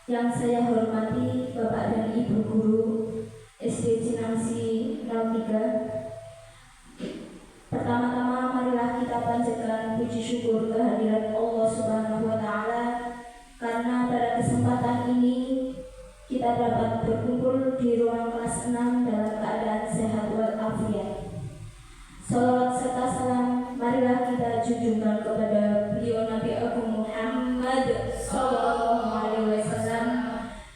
Yang saya hormati Bapak dan Ibu Guru SD Cinangsi 03. Pertama-tama marilah kita panjatkan puji syukur kehadirat Allah Subhanahu wa Ta'ala, karena pada kesempatan ini kita dapat berkumpul di ruang kelas 6 dalam keadaan sehat walafiat. Salawat serta salam marilah kita junjungkan kepada beliau Nabi Agung Muhammad Sallallahu Alaihi Wasallam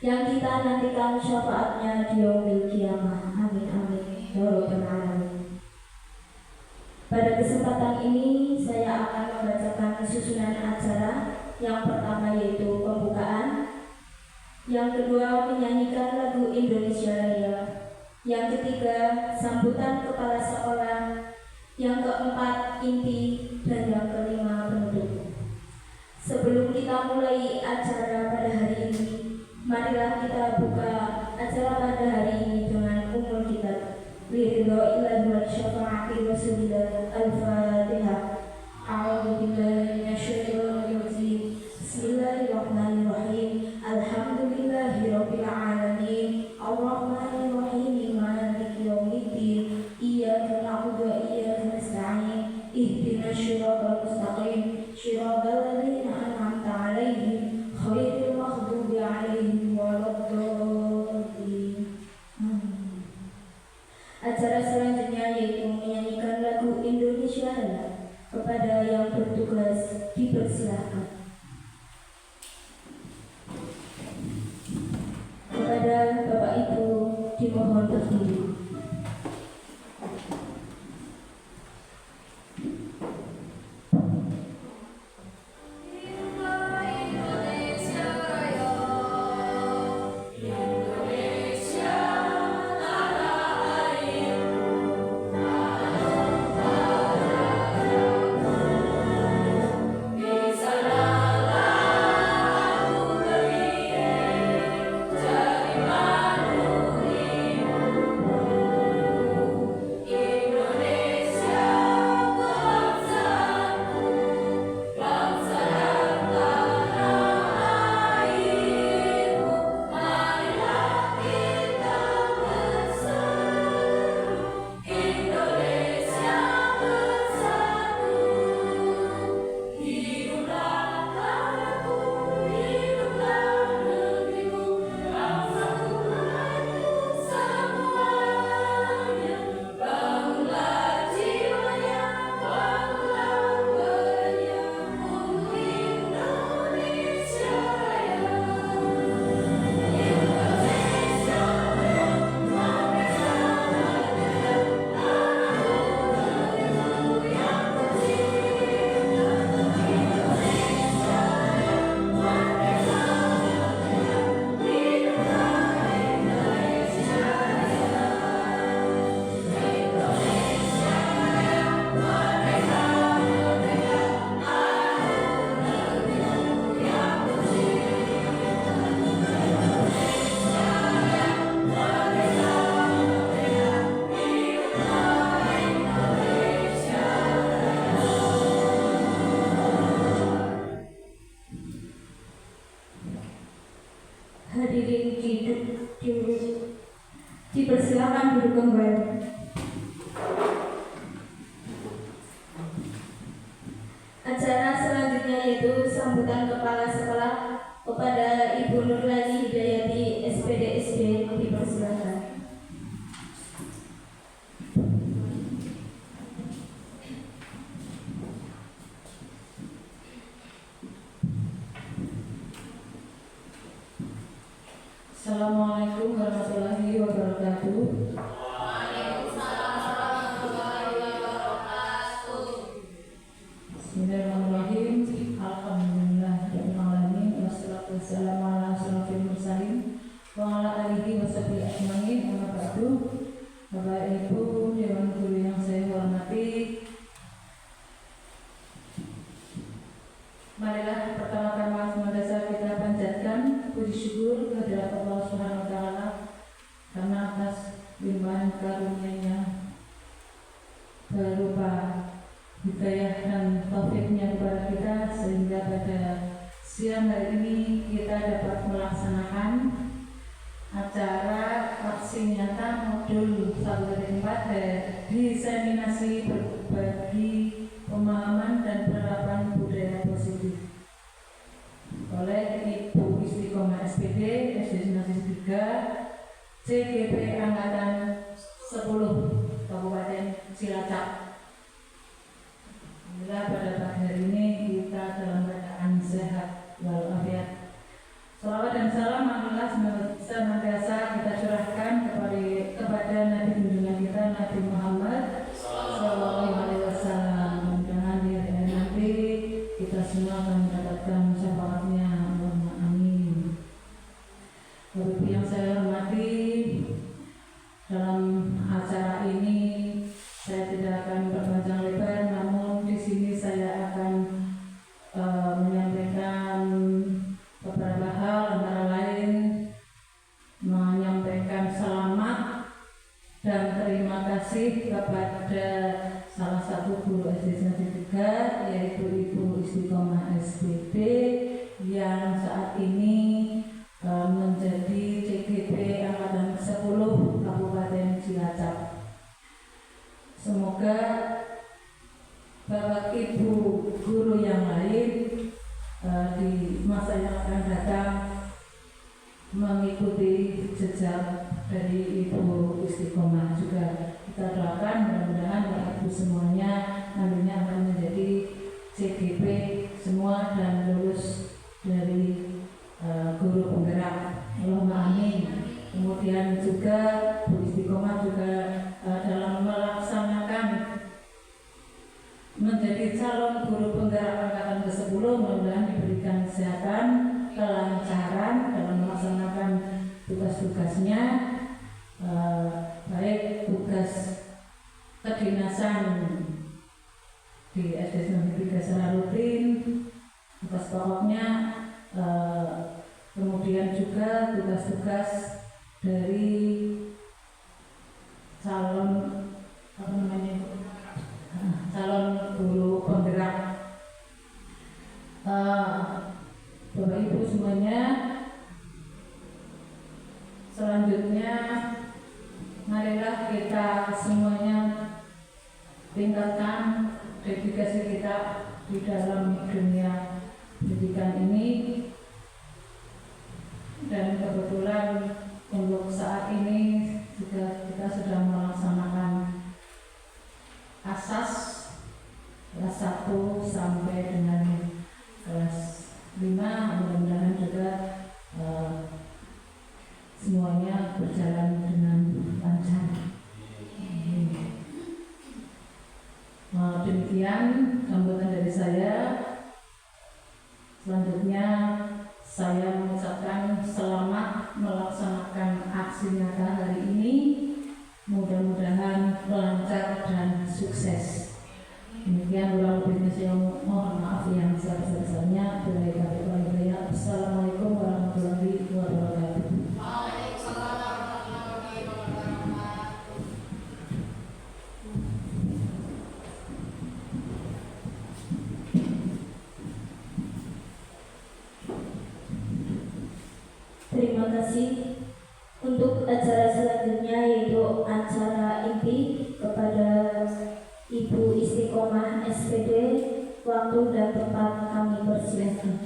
yang kita nantikan syafaatnya di yaumil qiyamah. Amin amin ya rabbal alamin. Pada kesempatan ini saya akan membacakan susunan acara. Yang pertama yaitu pembukaan, yang kedua menyanyikan lagu Indonesia Raya, yang ketiga sambutan kepala sekolah, yang keempat inti, dan yang kelima penutup. Sebelum kita mulai acara pada hari ini, marilah kita buka acara pada hari ini dengan umur kita. Lillahi wa syafa'ati Rasulillah. Al-Fatihah. A'udzu billahi minasyaitonir rajim. Bismillahirrahmanirrahim. Alhamdulillahirabbil alamin. Arrahmanir rahim. Maliki yaumiddin. Iyyaka na'budu wa iyyaka nasta'in. Ihdinas siratal mustaqim. Shiratal ladzina an'amta 'alaihim ghairil maghdubi 'alaihim waladdallin. Acara selanjutnya yaitu menyanyikan lagu Indonesia Raya. Kepada yang bertugas dipersilahkan. Kepada Bapak Ibu dimohon berdiri. Hadirin dipersilakan duduk kembali. Acara selanjutnya yaitu sambutan kepala sekolah kepada Ibu Nurlani Hidayati SPDSD, dipersilakan. Assalamualaikum warahmatullahi wabarakatuh. Waalaikumsalam warahmatullahi wabarakatuh. Bismillahirrahmanirrahim. Alhamdulillahirabbil alamin. Wassalatu wassalamu ala asyrofil mursalin wa ala alihi washabihi ajmain. Amma ba'du. Bapak Ibu Dewan Guru yang saya hormati, marilah pertama-tama senantiasa kita panjatkan puji syukur kehadirat Allah Subhanahu wa Ta'ala karena atas limpahan karunia-Nya berupa hidayah dan taufiknya kepada kita, sehingga pada siang hari ini kita dapat melaksanakan acara aksi nyata modul 1/4 diseminasi berbagi pemahaman dan penerapan budaya positif oleh Ibu Istiqomah SPD SD 3 CGP Angkatan 10 Kabupaten Cilacap. Alhamdulillah pada pagi hari ini kita dalam keadaan sehat walafiat. Salawat dan salam alhamdulillah senantiasa kita curahkan kepada Nabi junjungan kita Nabi Muhammad Sallallahu Alaihi Wasallam. Mudah-mudahan di hari nanti kita semua akan mendapatkan syafaatnya. Allahumma amin. Bapak Ibu yang saya hormati, dalam acara ini saya tidak akan berpanjang lebar, namun di sini saya akan menyampaikan beberapa hal, antara lain menyampaikan selamat dan terima kasih kepada salah satu guru SD 3 yaitu Ibu Istiqomah SPD yang saat ini menjadi CGP Angkatan 10 Kabupaten Cilacap. Semoga Bapak Ibu guru yang lain di masa yang akan datang mengikuti jejak dari Ibu Istiqomah juga. Kita doakan mudah-mudahan Bapak Ibu semuanya nantinya akan menjadi CGP semua dan lulus dari guru penggerak. Allahumma amin. Kemudian juga Bu Istiqomah juga dalam melaksanakan menjadi calon guru penggerak angkatan ke-10, mudah-mudahan diberikan kesehatan, kelancaran dalam melaksanakan tugas-tugasnya, baik tugas kedinasan di SD 3 secara rutin, tugas pokoknya, kemudian juga tugas-tugas dari calon guru penggerak. Bapak Ibu semuanya, selanjutnya marilah kita semuanya tingkatkan dedikasi kita di dalam dunia pendidikan ini. Dan kebetulan untuk saat ini juga kita sudah melaksanakan asas kelas 1 sampai dengan kelas 5. Mudah-mudahan juga semuanya berjalan dengan lancar. Demikian sambutan dari saya. Selanjutnya saya mengucapkan selamat melaksanakan aksi nyata hari ini. Mudah-mudahan lancar dan sukses. Demikian kurang lebihnya saya mohon maaf yang sebesar-besarnya. Assalamualaikum warahmatullahi wabarakatuh. Terima kasih. Untuk acara selanjutnya yaitu acara inti kepada Ibu Istiqomah SPD, waktu dan tempat kami persilahkan.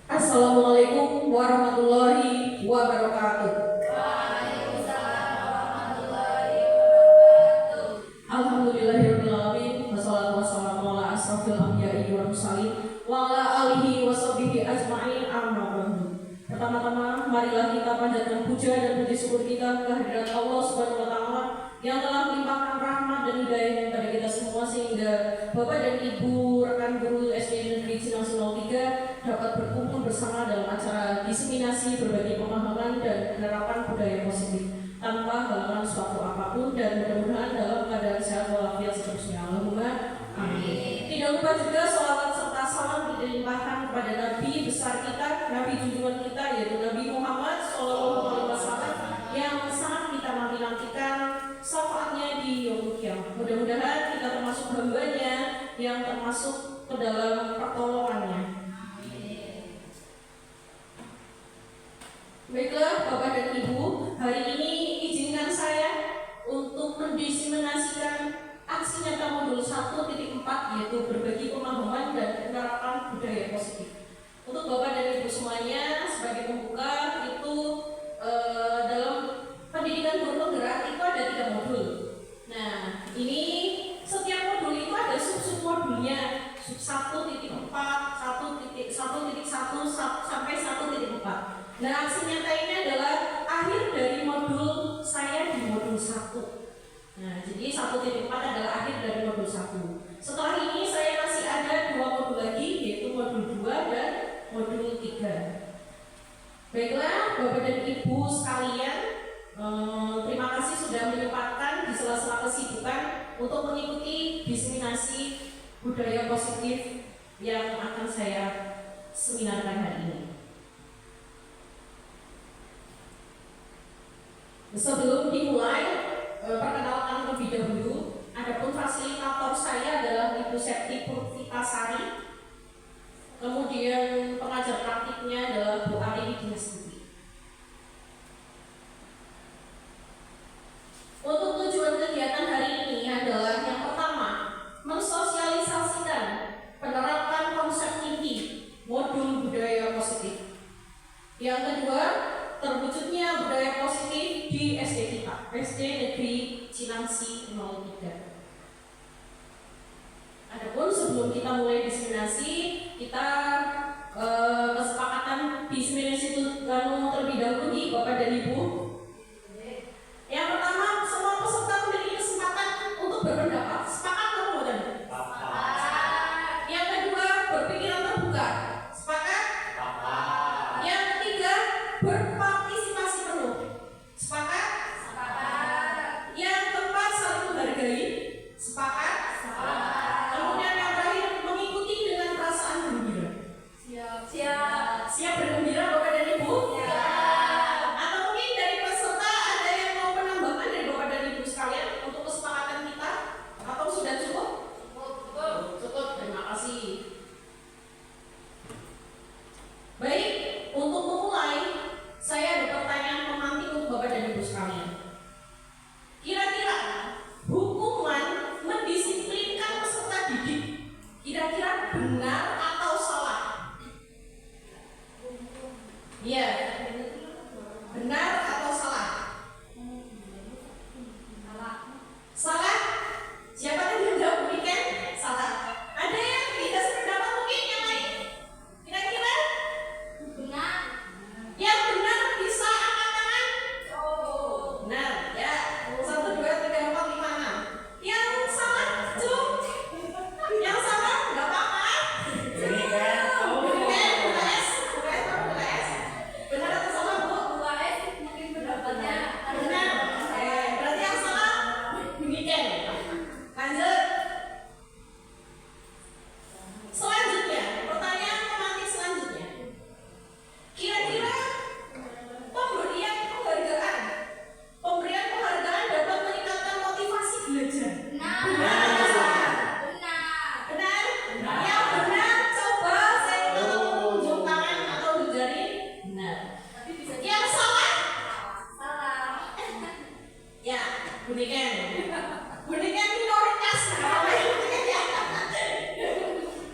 Assalamualaikum warahmatullahi wabarakatuh. Waalaikumsalam warahmatullahi wabarakatuh. Alhamdulillahirabbil alamin, wassalatu wassalamu ala asrofil anbiya'i wal mursalin wa ala alihi washabbihi ajma'in, amma ba'du. Pertama-tama marilah kita panjatkan puja dan puji syukur kita kehadirat Allah Subhanahu wa taala yang telah melimpahkan rahmat dan hidayah kepada kita semua sehingga Bapak dan Ibu rekan guru SD Negeri Cinangsih 03 dapat berkumpul bersama dalam acara diseminasi berbagi pemahaman dan penerapan budaya positif. tanpa halangan suatu apapun, dan mudah-mudahan dalam keadaan sehat walafiat seterusnya. Allahumma amin. Tidak lupa juga sholawat serta salam dilimpahkan kepada Nabi besar kita, Nabi junjungan kita, yaitu Nabi Muhammad SAW, yang sangat kita nanti-nantikan syafaatnya di yaumul qiyamah. Mudah-mudahan kita termasuk hambanya yang termasuk ke dalam pertolongannya. Baiklah Bapak dan Ibu, hari ini izinkan saya untuk mendiseminasikan aksi nyata modul 1.4, yaitu berbagi pemahaman dan penerapan budaya positif. Untuk Bapak dan Ibu semuanya, sebagai pembuka itu dalam pendidikan guru penggerak itu ada 3 modul. Nah, ini setiap modul itu ada sub-sub modulnya, sub 1.4, 1.1, sampai 1.4. Nah, aksi nyata ini adalah akhir dari modul saya di modul 1. Nah, jadi 1.4 adalah akhir dari modul 1. Setelah ini saya masih ada 2 modul lagi, yaitu modul 2 dan modul 3. Baiklah, Bapak dan Ibu sekalian, terima kasih sudah menyempatkan di sela-sela kesibukan untuk mengikuti diseminasi budaya positif yang akan saya seminarkan hari ini. Sebelum dimulai, perkenalkan terlebih dahulu. Adapun fasilitator saya adalah Ibu Septi Purvitasari. Kemudian pengajar praktiknya adalah Bu Ari Widiastuti. Untuk tujuan kegiatan hari ini adalah yang pertama, mensosialisasikan penerapan konsep inti modul budaya positif. Yang kedua, terwujudnya budaya positif di SD kita, SD Negeri Cilangsi 03. Adapun sebelum kita mulai diseminasi, kita kesepakatan diseminasi itu terlebih dahulu nih Bapak dan Ibu. Yang pertama, semua peserta memiliki kesempatan untuk berpendapat. Sepakat atau tidak? Sepakat. Yang kedua, berpikiran terbuka. Sepakat? Sepakat. Yang ketiga, berpartisipasi penuh. Sepakat? Sepakat. Yang keempat, saling menghargai. Sepakat? Sepakat. Kemudian yang terakhir, mengikuti dengan perasaan gembira. Siap. Siap bergembira Bapak dan Ibu? Siap. Atau mungkin dari peserta ada yang mau penambahan dari Bapak dan Ibu sekalian untuk kesepakatan kita? Atau sudah cukup? Cukup. Terima kasih. Baik, untuk memulai, saya ada pertanyaan pemantik untuk Bapak dan Ibu sekalian. Kira-kira hukuman mendisiplinkan peserta didik kira-kira benar atau salah? Iya, benar atau salah? Salah. Siapa yang menjawab demikian? Salah. Ada yang tidak sependapat mungkin yang lain? Kira-kira? Benar. Yang benar bisa angkat tangan? Benar, ya. 1, 2, 3, 4, 5, 6. Yang salah? Cum. Yang salah? Gak apa-apa. Benar atau salah, Bu? Mungkin pendapatnya Benar. Berarti yang salah demikian. Lanjut. Selanjutnya, pertanyaan pemantik selanjutnya. Kira-kira pemberian penghargaan dapat meningkatkan motivasi belajar. benar. Benar? Yang benar coba saya minta tunjuk tangan atau jari. Benar. Yang salah? Ya, bunikan. Bunikan minoritas.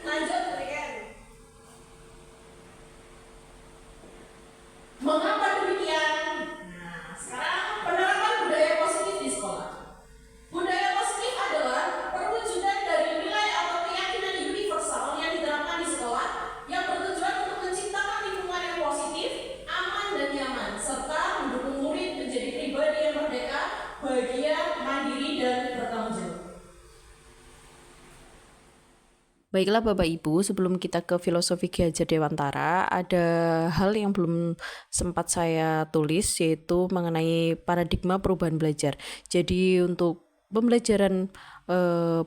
Lanjut, bunikan. Mengapa demikian? Nah, sekarang penerapan budaya positif di sekolah. Budaya positif adalah perwujudan dari nilai atau keyakinan universal yang diterapkan di sekolah yang bertujuan untuk menciptakan lingkungan yang positif, aman dan nyaman, serta mendukung murid menjadi pribadi yang merdeka, bahagia, mandiri, dan bertanggung jawab. Baiklah Bapak Ibu, sebelum kita ke filosofi Ki Hajar Dewantara, ada hal yang belum sempat saya tulis, yaitu mengenai paradigma perubahan belajar. Jadi untuk pembelajaran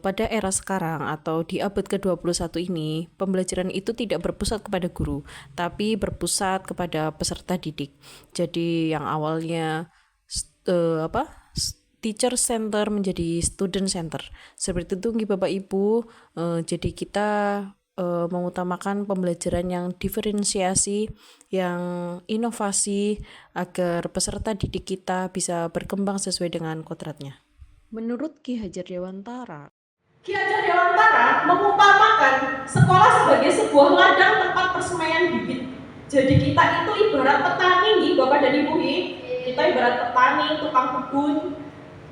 pada era sekarang atau di abad ke-21 ini, pembelajaran itu tidak berpusat kepada guru, tapi berpusat kepada peserta didik. Jadi yang awalnya teacher center menjadi student center. Seperti itu Bapak Ibu. Jadi kita mengutamakan pembelajaran yang diferensiasi, yang inovasi agar peserta didik kita bisa berkembang sesuai dengan kodratnya. Menurut Ki Hajar Dewantara, Ki Hajar Dewantara mengumpamakan sekolah sebagai sebuah ladang tempat persemaian bibit. Jadi kita itu ibarat petani nih Bapak dan Ibu. Kita ibarat petani, tukang kebun.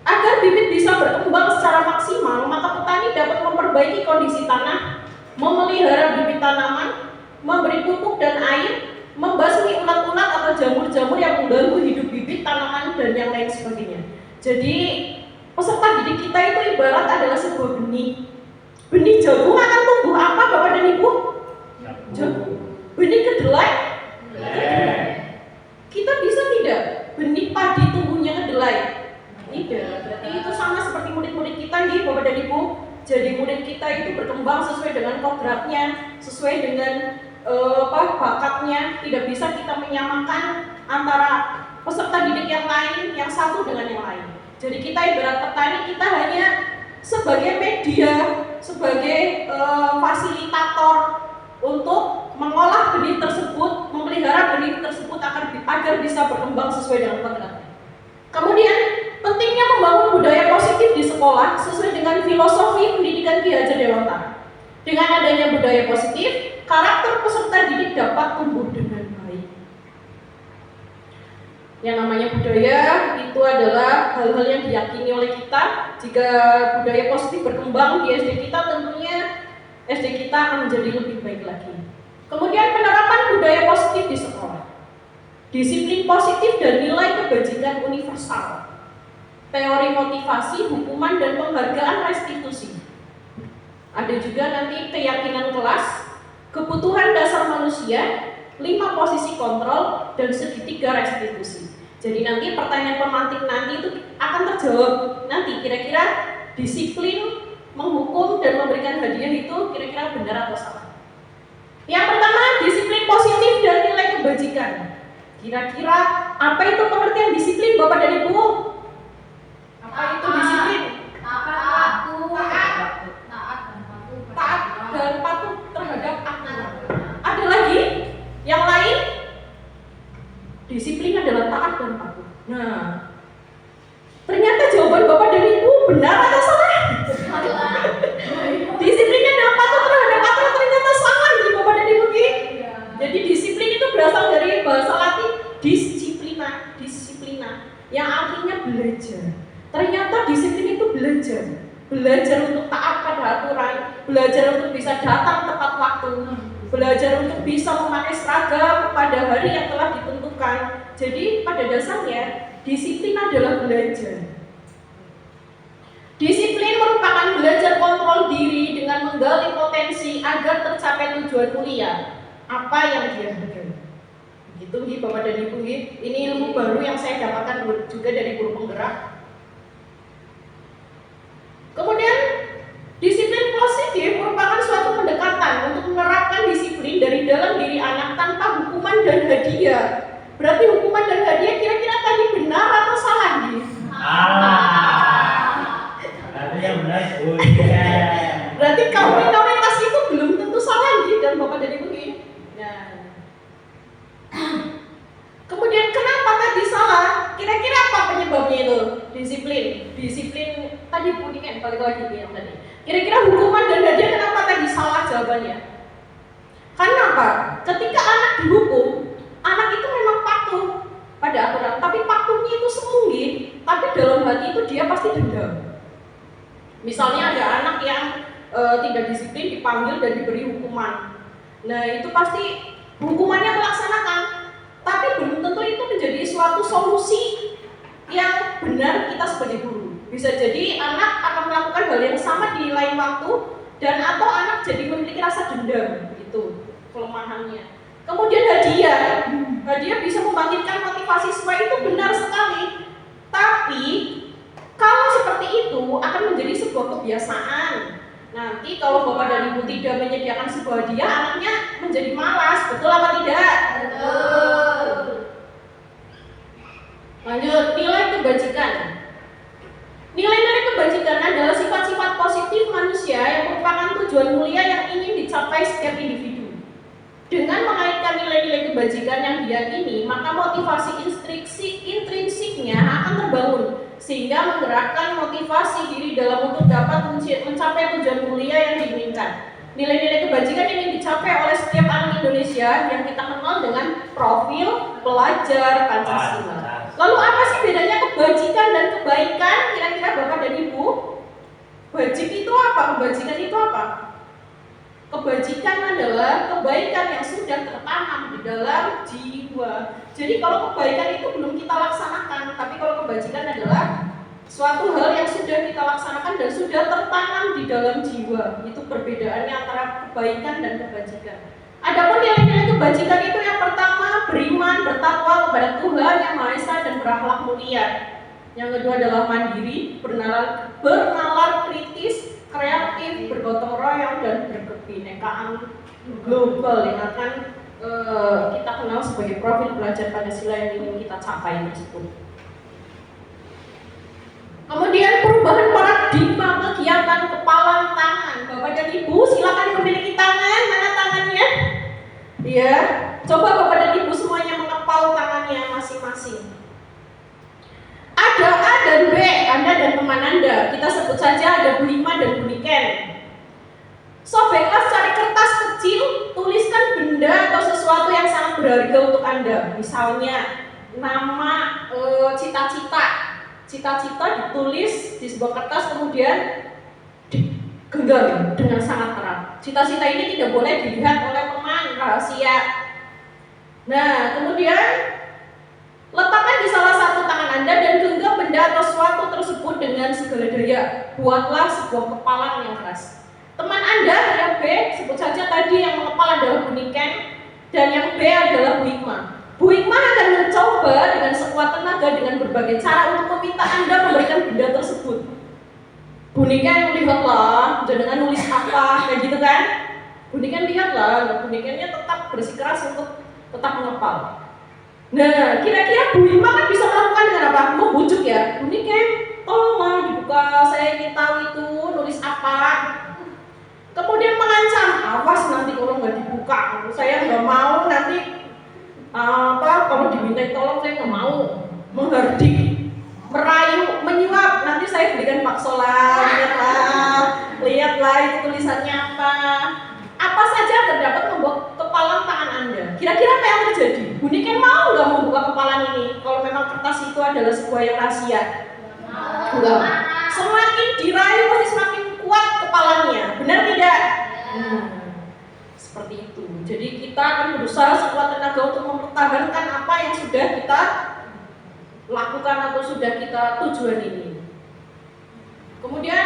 Agar bibit bisa berkembang secara maksimal, maka petani dapat memperbaiki kondisi tanah, memelihara bibit tanaman, memberi pupuk dan air, membasmi ulat-ulat atau jamur-jamur yang mengganggu hidup bibit tanaman dan yang lain sebagainya. Jadi peserta didik kita itu ibarat adalah sebuah benih. Benih jagung akan tumbuh apa Bapak dan Ibu? Jagung. Benih kedelai? Kita bisa tidak benih padi tumbuhnya kedelai? Tidak. Berarti itu sama seperti murid-murid kita nih Bapak dan Ibu. Jadi murid kita itu berkembang sesuai dengan kodratnya, sesuai dengan bakatnya. Tidak bisa kita menyamakan antara peserta didik yang lain, yang satu dengan yang lain. Jadi kita ibarat petani, kita hanya sebagai media, sebagai fasilitator untuk mengolah benih tersebut, memelihara benih tersebut agar bisa berkembang sesuai dengan kodratnya. Kemudian pentingnya membangun budaya positif di sekolah sesuai dengan filosofi pendidikan Ki Hajar Dewantara. Dengan adanya budaya positif, karakter peserta didik dapat tumbuh dengan baik. Yang namanya budaya itu adalah hal-hal yang diyakini oleh kita. Jika budaya positif berkembang di SD kita, tentunya SD kita akan menjadi lebih baik lagi. Kemudian penerapan budaya positif di sekolah. Disiplin positif dan nilai kebajikan universal. Teori motivasi, hukuman, dan penghargaan restitusi. Ada juga nanti keyakinan kelas, kebutuhan dasar manusia, 5 posisi kontrol, dan segitiga restitusi. Jadi nanti pertanyaan pemantik nanti itu akan terjawab. Nanti kira-kira disiplin, menghukum, dan memberikan hadiah itu kira-kira benar atau salah. Yang pertama, disiplin positif dan nilai kebajikan. Kira-kira apa itu pengertian disiplin Bapak dan Ibu? Apa itu disiplin? Taat dan patuh terhadap aturan. Ada lagi? Yang lain? Disiplin adalah taat dan patuh. Nah, ternyata jawaban Bapak dan Ibu benar atau salah? Disiplinnya adalah patuh terhadap aturan, ternyata salah nih Bapak dan Ibu. Jadi disiplin itu berasal dari bahasa Latin disiplina, yang artinya belajar. Ternyata disiplin itu belajar untuk taat pada aturan, belajar untuk bisa datang tepat waktu, belajar untuk bisa memakai seragam pada hari yang telah ditentukan. Jadi pada dasarnya disiplin adalah belajar. Disiplin merupakan belajar kontrol diri dengan menggali potensi agar tercapai tujuan mulia apa yang dihargai. Begitu Bapak dan Ibu. Ini ilmu baru yang saya dapatkan juga dari guru penggerak. Kemudian disiplin positif merupakan suatu pendekatan untuk menerapkan disiplin dari dalam diri anak tanpa hukuman dan hadiah. Berarti hukuman dan hadiah kira-kira tadi benar atau salah nih? Berarti yang benar Berarti komunitas itu belum tentu salah nih dan Bapak dan Ibu. Nah, kemudian kenapa tadi salah? Kira-kira apa penyebabnya itu? Disiplin tadi bunyi kan balik lagi yang tadi. Kira-kira hukuman dan hadiah kenapa tadi salah jawabannya? Karena apa? Ketika anak dihukum, anak itu memang patuh pada aturan, tapi patuhnya itu sembunyi, tapi dalam hati itu dia pasti dendam. Misalnya ada anak yang tidak disiplin dipanggil dan diberi hukuman. Nah, itu pasti hukumannya melaksanakan, tapi belum tentu itu menjadi suatu solusi yang benar kita sebagai guru. Bisa jadi anak akan melakukan hal yang sama di lain waktu, dan atau anak jadi memiliki rasa dendam, itu kelemahannya. Kemudian hadiah bisa membangkitkan motivasi siswa, itu benar sekali. Tapi kalau seperti itu akan menjadi sebuah kebiasaan. Nanti kalau Bapak dan Ibu tidak menyediakan sebuah hadiah, anaknya menjadi malas, betul apa tidak? Betul. Lanjut, nilai kebajikan. Nilai-nilai kebajikan adalah sifat-sifat positif manusia yang merupakan tujuan mulia yang ingin dicapai setiap individu. Dengan mengaitkan nilai-nilai kebajikan yang diyakini, maka motivasi intrinsiknya akan terbangun, sehingga menggerakkan motivasi diri dalam untuk dapat mencapai tujuan mulia yang diinginkan. Nilai-nilai kebajikan ingin dicapai oleh setiap anak Indonesia yang kita kenal dengan profil pelajar Pancasila. Lalu apa sih bedanya kebajikan dan kebaikan? Kira-kira Bapak dan Ibu, bajik itu apa? Kebajikan itu apa? Kebajikan adalah kebaikan yang sudah tertanam di dalam jiwa. Jadi kalau kebaikan itu belum kita laksanakan, tapi kalau kebajikan adalah suatu hal yang sudah kita laksanakan dan sudah tertanam di dalam jiwa. Itu perbedaannya antara kebaikan dan kebajikan. Adapun nilai-nilai kebajikan itu yang pertama, beriman, bertakwa kepada Tuhan Yang Maha Esa dan berakhlak mulia. Yang kedua adalah mandiri, bernalar kritis, kreatif, bergotong royong, dan berkebinekaan global yang akan kita kenal sebagai profil pelajar Pancasila yang ingin kita capai tersebut. Kemudian perubahan paradigma kegiatan kepalan tangan. Bapak dan Ibu silakan memiliki tangan, mana tangannya? Ya, coba Bapak dan Ibu semuanya mengepal tangannya masing-masing. Ada A dan B, Anda dan teman Anda. Kita sebut saja ada Bu Hikmah dan Bu Niken. Sobeklah cari kertas kecil, tuliskan benda atau sesuatu yang sangat berharga untuk Anda. Misalnya nama, cita-cita. Cita-cita ditulis di sebuah kertas kemudian digenggam dengan sangat erat. Cita-cita ini tidak boleh dilihat oleh teman, rahasia. Nah, kemudian letakkan di salah satu tangan Anda dan genggam benda atau sesuatu tersebut dengan segala daya. Buatlah sebuah kepalan yang keras. Teman Anda yang B, sebut saja tadi yang mengepal adalah Bu Niken dan yang B adalah Bu Hikmah. Bu Hikmah akan mencoba dengan sekuat tenaga dengan berbagai cara untuk meminta Anda memberikan benda tersebut. Bu Niken lihatlah, jangan nulis apa, kayak gitu kan? Bu Niken lihatlah, Bu Nikennya tetap bersikeras untuk tetap mengepal. Nah, kira-kira Bu Hikmah kan bisa melakukan dengan apa? Membujuk ya, Bu Niken, tolonglah dibuka, saya ingin tahu itu nulis apa. Kemudian mengancam, awas nanti kalau nggak dibuka, saya nggak mau nanti kalau diminta tolong saya nggak mau. Menghardik, merayu, menyuap, nanti saya berikan bakso lah, lihatlah itu tulisannya apa. Apa saja agar dapat membuat kepalan tangan Anda. Kira-kira apa yang terjadi? Bu Niken mau nggak membuka kepalan ini? Kalau memang kertas itu adalah sebuah yang rahasia. Enggak. Semakin dirayu pasti semakin kuat kepalanya. Benar tidak? Seperti itu. Jadi kita akan berusaha sekuat tenaga untuk mempertahankan apa yang sudah kita lakukan atau sudah kita tujuan ini. Kemudian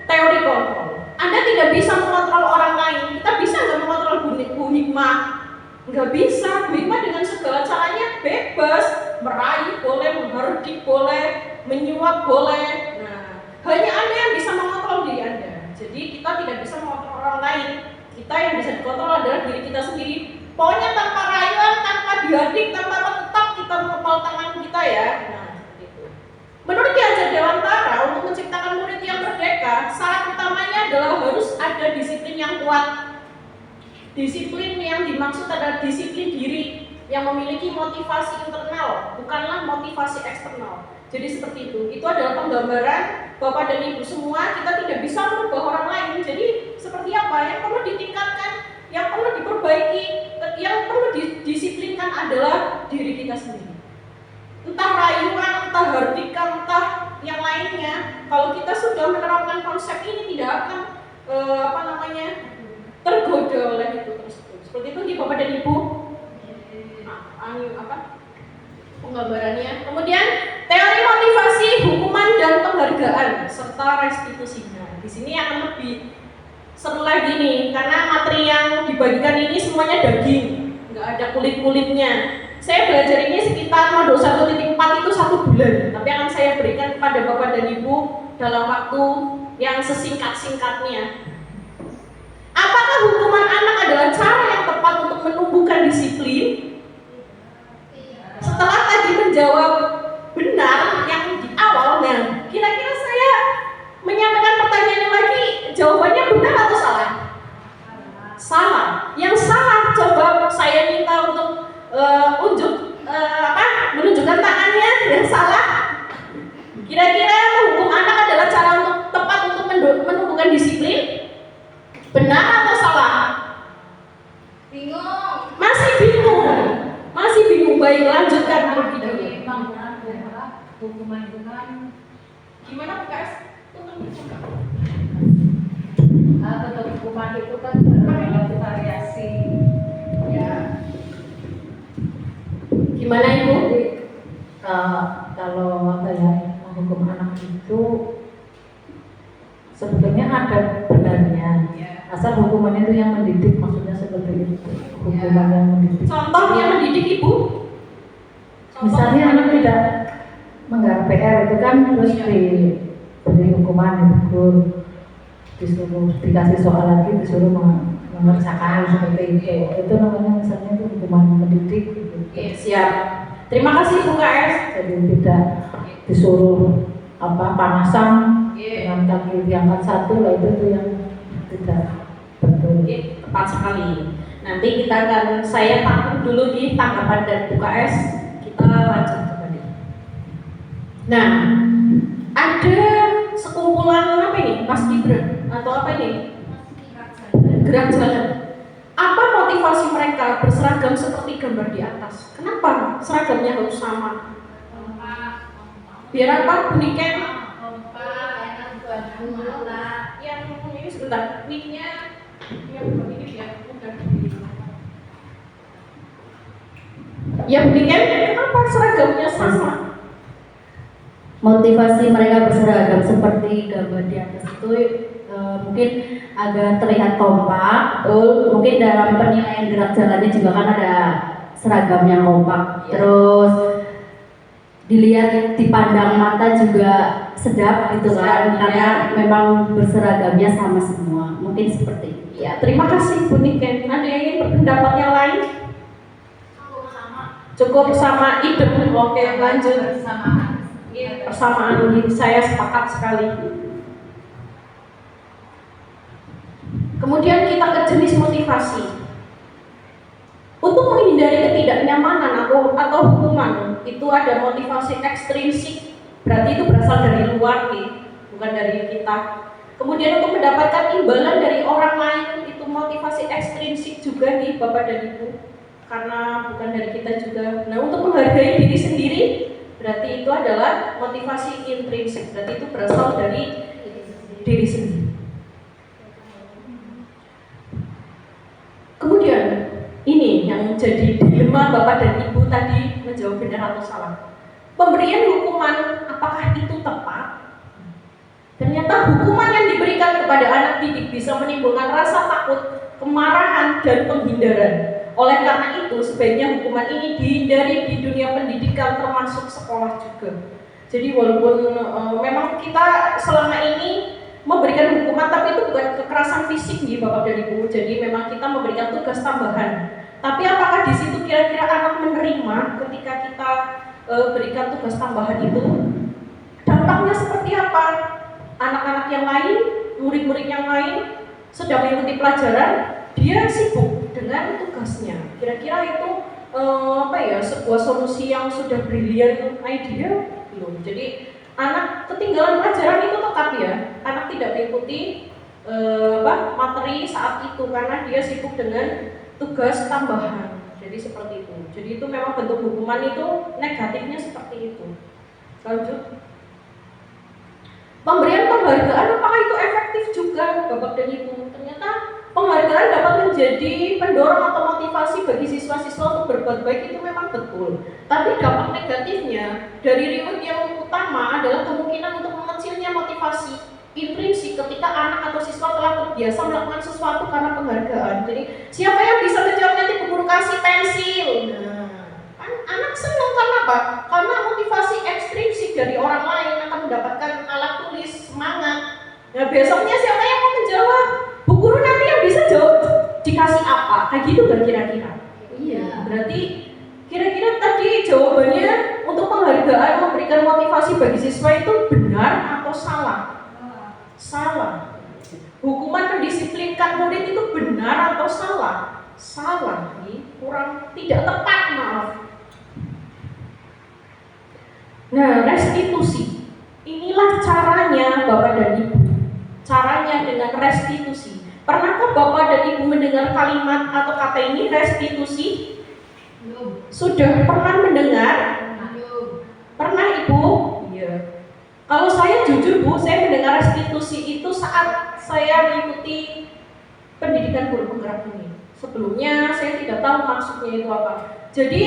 teori kontrol. Anda tidak bisa mengontrol orang lain. Kita bisa nggak mengontrol Bu Hikmah? Nggak bisa. Bu Hikmah dengan segala caranya bebas, merayu boleh, menghardik boleh, menyuap boleh. Nah, hanya Anda yang bisa mengontrol diri Anda. Jadi kita tidak bisa mengontrol orang lain. Kita yang bisa dikontrol adalah diri kita sendiri. Pokoknya tanpa rayuan, tanpa dihardik, tanpa tetap kita mengepal tangan kita ya. Nah, seperti itu. Menurut Ki Hajar Dewantara, untuk menciptakan murid yang merdeka, syarat utamanya adalah harus ada disiplin yang kuat. Disiplin yang dimaksud adalah disiplin diri yang memiliki motivasi internal, bukanlah motivasi eksternal. Jadi seperti itu. Itu adalah penggambaran Bapak dan Ibu semua, kita tidak bisa merubah orang lain. Jadi seperti apa? Yang perlu ditingkatkan, yang perlu diperbaiki, yang perlu didisiplinkan adalah diri kita sendiri. Entah rayuan, entah hardikan, entah yang lainnya. Kalau kita sudah menerapkan konsep ini tidak akan tergoda oleh itu tersebut. Seperti itu di Bapak dan Ibu. Penggambarannya. Kemudian teori motivasi, hukuman dan penghargaan serta restitusinya. Di sini akan lebih seru lagi nih, karena materi yang dibagikan ini semuanya daging, nggak ada kulit-kulitnya. Saya belajar ini sekitar modul 1.4 itu 1 bulan, tapi akan saya berikan kepada Bapak dan Ibu dalam waktu yang sesingkat-singkatnya. Apakah hukuman anak adalah cara yang tepat untuk menumbuhkan disiplin? Setelah tadi menjawab benar yang di awalnya, kira-kira saya menyampaikan pertanyaannya lagi, jawabannya benar atau salah? Salah. Yang salah, coba saya minta untuk menunjukkan tangannya yang salah. Kira-kira menghukum anak adalah cara untuk tepat untuk menumbuhkan disiplin? Benar atau salah? Bingung. Masih bingung. Masih bingung. Baik, lanjutkan terlebih dahulu. Hukuman Gimana PKS? tetap hukuman itu kan variasi ya. Gimana Ibu? Kalau apa ya, menghukum anak itu sebetulnya ada benarnya, asal hukumannya itu yang mendidik, maksudnya seperti itu, hukuman yang mendidik. Contoh yang mendidik Ibu? Misalnya anak tidak menggarap PR itu kan terus diberi hukuman, ditegur, disuruh dikasih soal lagi, disuruh mengerjakan seperti itu namanya misalnya itu hukuman mendidik gitu. Siap. Terima kasih Bu KS. Jadi tidak disuruh panasan dengan kaki diangkat satu lah, itu yang tidak betul. Tepat sekali. Nanti kita akan, saya tampung dulu di tanggapan dari Bu KS. Kita lanjut kembali. Nah, ada sekumpulan apa ini? Mas Gibran atau apa ini? Gerak jalan. Apa motivasi mereka berseragam seperti gambar di atas? Kenapa seragamnya harus sama? Biar apa? Buniken? Yang ini sebentar, mic-nya yang begini ya, udah. Ya buniken, kenapa seragamnya sama? Motivasi mereka berseragam seperti gambar di atas itu mungkin agar terlihat kompak. Mungkin dalam penilaian gerak jalannya juga kan ada seragam yang kompak. Terus dilihat, dipandang mata juga sedap gitu kan, karena memang berseragamnya sama semua. Mungkin seperti itu. Ya, terima kasih Bu Niken. Ada yang ingin berpendapat yang lain? Cukup sama idem. Oke, lanjut. Persamaan ini saya sepakat sekali. Kemudian kita ke jenis motivasi. Untuk menghindari ketidaknyamanan atau hukuman, itu ada motivasi ekstrinsik. Berarti itu berasal dari luar nih, bukan dari kita. Kemudian untuk mendapatkan imbalan dari orang lain, itu motivasi ekstrinsik juga nih Bapak dan Ibu, karena bukan dari kita juga. Nah, untuk menghargai diri sendiri, berarti itu adalah motivasi intrinsik. Berarti itu berasal dari diri sendiri. Kemudian ini yang jadi dilema Bapak dan Ibu tadi menjawab benar atau salah. Pemberian hukuman, apakah itu tepat? Ternyata hukuman yang diberikan kepada anak didik bisa menimbulkan rasa takut, kemarahan, dan penghindaran. Oleh karena itu, sebaiknya hukuman ini dihindari di dunia pendidikan, termasuk sekolah juga. Jadi walaupun memang kita selama ini memberikan hukuman, tapi itu bukan kekerasan fisik nih Bapak dan Ibu. Jadi memang kita memberikan tugas tambahan. Tapi apakah di situ kira-kira anak menerima ketika kita berikan tugas tambahan itu? Dampaknya seperti apa? Anak-anak yang lain, murid-murid yang lain sedang mengikuti pelajaran, dia sibuk dengan tugasnya. Kira-kira itu sebuah solusi yang sudah brilian idea belum? Jadi anak ketinggalan pelajaran itu tetap ya, anak tidak mengikuti materi saat itu karena dia sibuk dengan tugas tambahan. Jadi seperti itu. Jadi itu memang bentuk hukuman itu negatifnya seperti itu. Lanjut. Pemberian penghargaan, apakah itu efektif juga Bapak dan Ibu? Ternyata penghargaan dapat menjadi pendorong atau motivasi bagi siswa-siswa untuk berbuat baik, itu memang betul. Tapi dampak negatifnya dari reward yang utama adalah kemungkinan untuk mengecilnya motivasi. intrinsik ketika anak atau siswa telah terbiasa melakukan sesuatu karena penghargaan. Jadi siapa yang bisa menjawab nanti bu guru kasih pensil? Nah, kan anak senang karena apa? Karena motivasi ekstrinsik dari orang lain akan mendapatkan alat tulis semangat. Nah besoknya siapa yang mau menjawab? Bu guru nanti yang bisa jawab dikasih apa? Kayak gitu kan kira-kira? Iya. Berarti kira-kira tadi jawabannya untuk penghargaan memberikan motivasi bagi siswa itu benar atau salah? Salah. Hukuman mendisiplinkan murid itu benar atau salah? Salah. Ini kurang tidak tepat, maaf. Nah, restitusi. Inilah caranya Bapak dan Ibu. Caranya dengan restitusi. Pernahkah Bapak dan Ibu mendengar kalimat atau kata ini restitusi? Sudah pernah mendengar? Pernah Ibu? Iya. Kalau saya jujur Bu, saya mendengar restitusi itu saat saya mengikuti pendidikan guru penggerak ini. Sebelumnya saya tidak tahu maksudnya itu apa. Jadi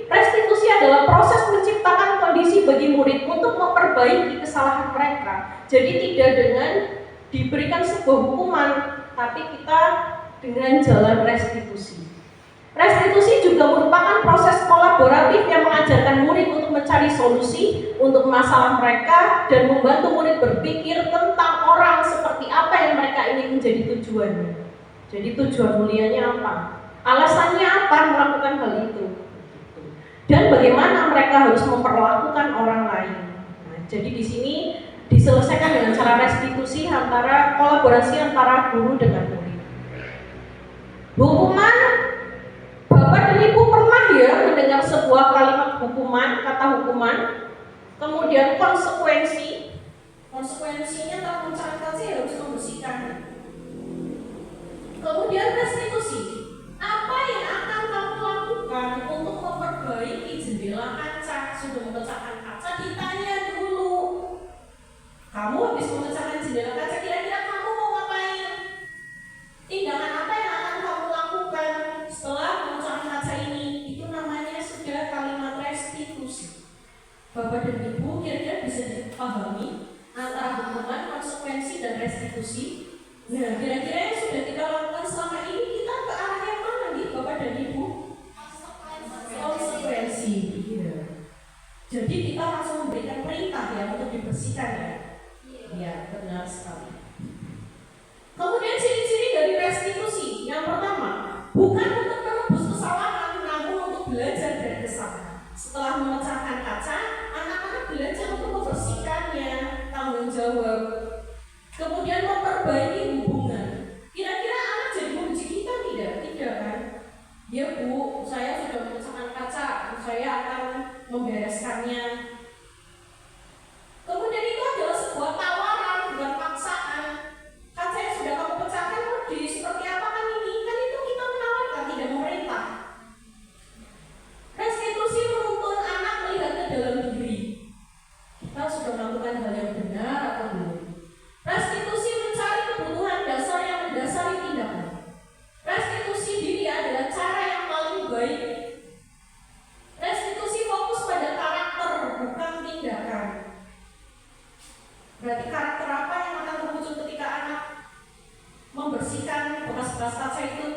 restitusi adalah proses menciptakan kondisi bagi murid untuk memperbaiki kesalahan mereka. Jadi tidak dengan diberikan sebuah hukuman, tapi kita dengan jalan restitusi. Restitusi juga merupakan proses kolaboratif yang mengajarkan murid untuk mencari solusi untuk masalah mereka dan membantu murid berpikir tentang orang seperti apa yang mereka ingin menjadi tujuannya. Jadi tujuan mulianya apa? Alasannya apa melakukan hal itu? Dan bagaimana mereka harus memperlakukan orang lain. Nah, jadi di sini diselesaikan dengan cara restitusi antara kolaborasi antara guru dengan murid. Hukuman, Bapak dan Ibu pernah ya mendengar sebuah kalimat hukuman, kata hukuman, kemudian konsekuensi. Konsekuensinya tak mencatat sih harus membersihkan. Kemudian restitusi. Apa yang akan kamu lakukan untuk memperbaiki jendela kaca? Sudah memecahkan kaca, ditanya dulu. Kamu habis memecahkan jendela kaca, kira-kira kamu mau ngapain? Tindakan apa yang akan kamu lakukan setelah memecahkan kaca ini? Itu namanya sudah kalimat restitusi. Bapak dan Ibu kira-kira bisa dipahami antara hukuman, konsekuensi, dan restitusi. Nah, kira-kira yang sudah kita lakukan selama ini, kita ke arah yang mana nih Bapak dan Ibu? Konsekuensi. Iya. Jadi kita langsung memberikan perintah ya untuk dibersihkan ya. Iya, benar sekali. Kemudian ciri-ciri dari restitusi. Yang pertama, bukan untuk menebus kesalahan, namun untuk belajar dari kesalahan. Setelah memecahkan kaca, anak-anak belajar untuk membersihkannya, tanggung jawab. Kemudian memperbaiki hubungan. Kira-kira anak jadi membenci kita tidak? Tidak kan? Ya Bu, saya sudah memecahkan kaca, saya akan membereskannya. Kemudian itu adalah sebuah tawaran, bukan paksaan. Kaca yang sudah kamu pecahkan, seperti apa kan ini? Kan itu kita menawarkan, tidak memerintah. Restitusi menuntun anak melihat ke dalam diri. Kita sudah melakukan hal yang benar atau belum? Restitusi mencari kebutuhan dasar yang mendasari tindakan. Restitusi diri adalah cara yang paling baik. Restitusi fokus pada karakter, bukan tindakan. Berarti karakter apa yang akan terwujud ketika anak membersihkan bekas-bekas kaca itu?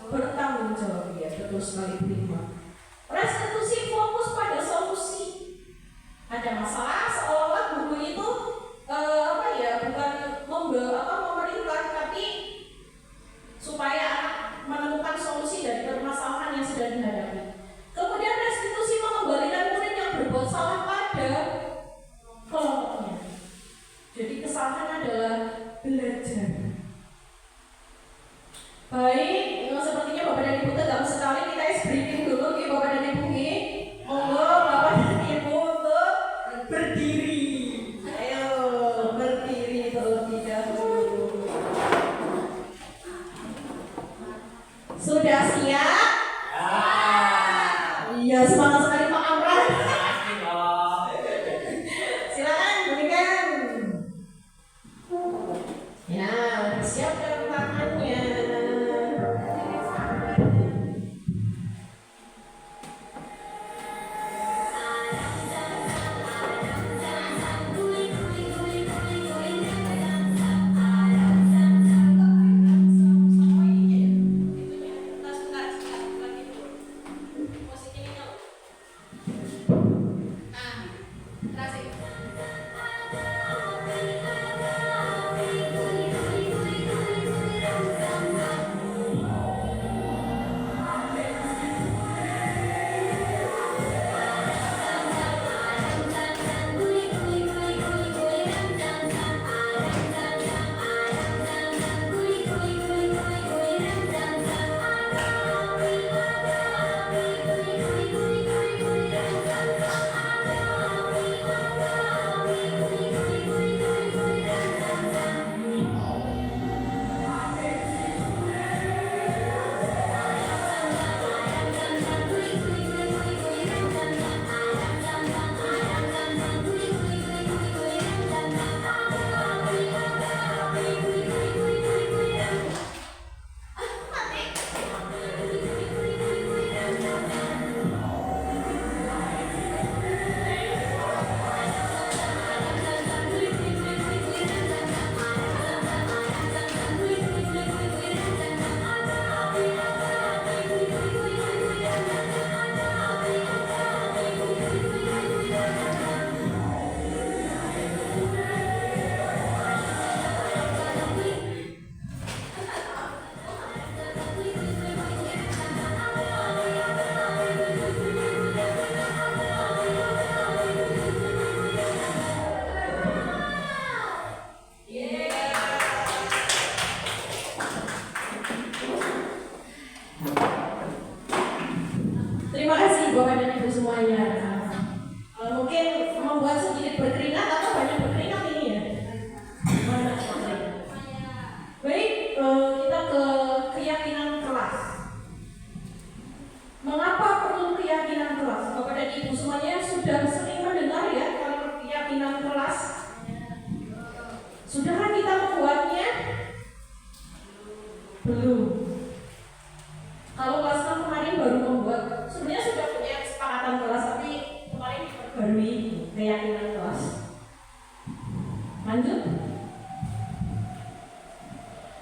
Bertanggung jawab. Ya, betul sekali Bu. Restitusi fokus pada solusi. Ada masalah, seolah-olah guru itu bukan memerintah, tapi supaya anak menemukan solusi dari permasalahan yang sedang dihadapi. Kemudian restitusi mengembalikan murid yang berbuat salah pada kelompoknya. Jadi kesalahan adalah belajar. Baik, sepertinya Bapak dan Ibu tegang sekali. Kita briefing dulu ya Bapak dan Ibu. Monggo Bapak dan Ibu untuk berdiri. Ayo berdiri terlebih dahulu. Sudah siap? Iya, semangat sekali Pak Amran. Terima kasih. Terima kasih Bapak dan Ibu semuanya. Mungkin membuat sedikit berkeringat atau banyak berkeringat ini ya. Mana semuanya? Baik, kita ke keyakinan kelas. Mengapa perlu keyakinan kelas? Bapak dan Ibu semuanya sudah sering mendengar ya kalimat keyakinan kelas? Sudahkah kita membuatnya? Belum. Kalau kelas 6 kemarin baru membuat, sebenarnya sudah punya kesepakatan kelas, tapi kemarin diperbarui keyakinan kelas. Lanjut.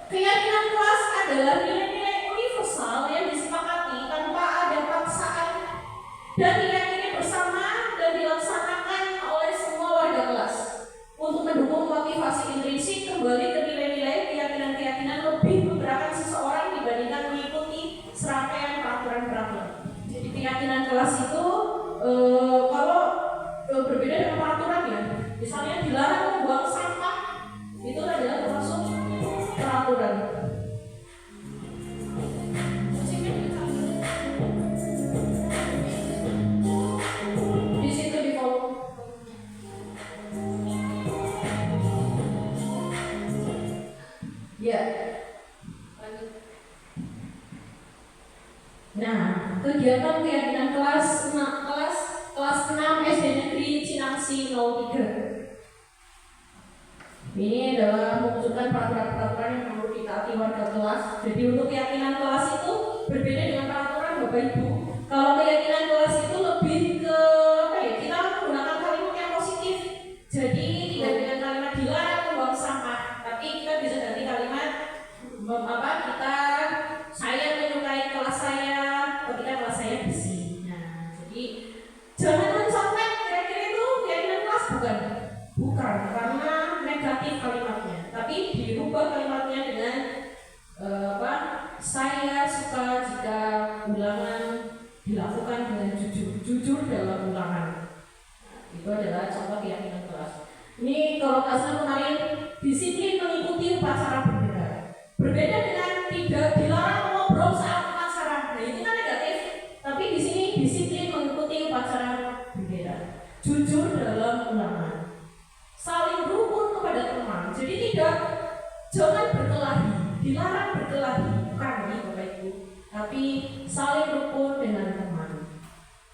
Keyakinan kelas adalah nilai-nilai universal yang disepakati tanpa ada paksaan dan diyakini bersama dan dilaksanakan oleh semua warga kelas untuk mendukung motivasi intrinsik kembali ke nilai-nilai keyakinan-keyakinan lebih menggerakkan seseorang dibandingkan mengikuti serangkaian peraturan-peraturan. Jadi keyakinan kelas itu kalau berbeda dengan peraturan ya, misalnya dilarang membuang sampah, itu adalah termasuk peraturan. Di situ di kolom. Ya. Nah, kegiatan keyakinan kelas 6 SD Negeri Cinangsi 03. Ini adalah menunjukkan peraturan-peraturan yang perlu ditaati warga kelas. Jadi untuk keyakinan kelas itu berbeda dengan peraturan Bapak Ibu. Kalau keyakinan kelas itu lebih ke kita menggunakan kalimat yang positif. Jadi tidak dengan kalimat dilarang membuang sampah, tapi kita bisa ganti kalimat saya menyukai kelas saya ketika kelas saya bersih. Nah, jadi jangan mencontek kira-kira itu keyakinan kelas bukan karena negatif kalimatnya, tapi dirubah kalimatnya dengan saya suka jika ulangan dilakukan dengan jujur dalam ulangan. Nah, itu adalah contoh keyakinan kelas. Ini kalau kelasnya kemarin disiplin mengikuti upacara bendera. Berbeda dengan tidak dilarang ngobrol saat upacara. Nah, itu kan negatif. Tapi di sini disiplin mengikuti upacara bendera. Jujur dalam ulangan. Saling rukun kepada teman. Jadi jangan berkelahi. Dilarang berkelahi, bukan nih Bapak Ibu. Tapi saling rukun dengan teman.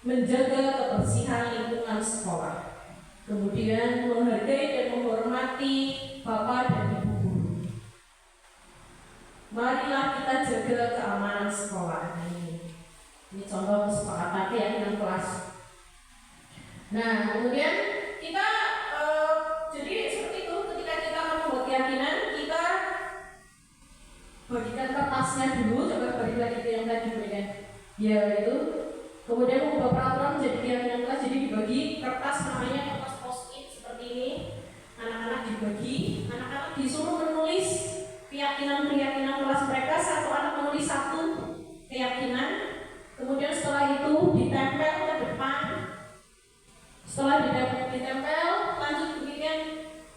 Menjaga kebersihan lingkungan sekolah. Kemudian menghargai dan menghormati Bapak dan Ibu guru. Marilah kita jaga keamanan sekolah. Ini contoh kesepakatan keyakinan kelas. Nah, kemudian kita jadi seperti itu, ketika kita membuat keyakinan, kita bagikan kertasnya dulu, coba balik lagi ke yang tadi berikan. Ya itu. Kemudian mengubah peraturan menjadi keyakinan kelas, jadi dibagi kertas namanya kertas Setelah ditempel, lanjut bikin.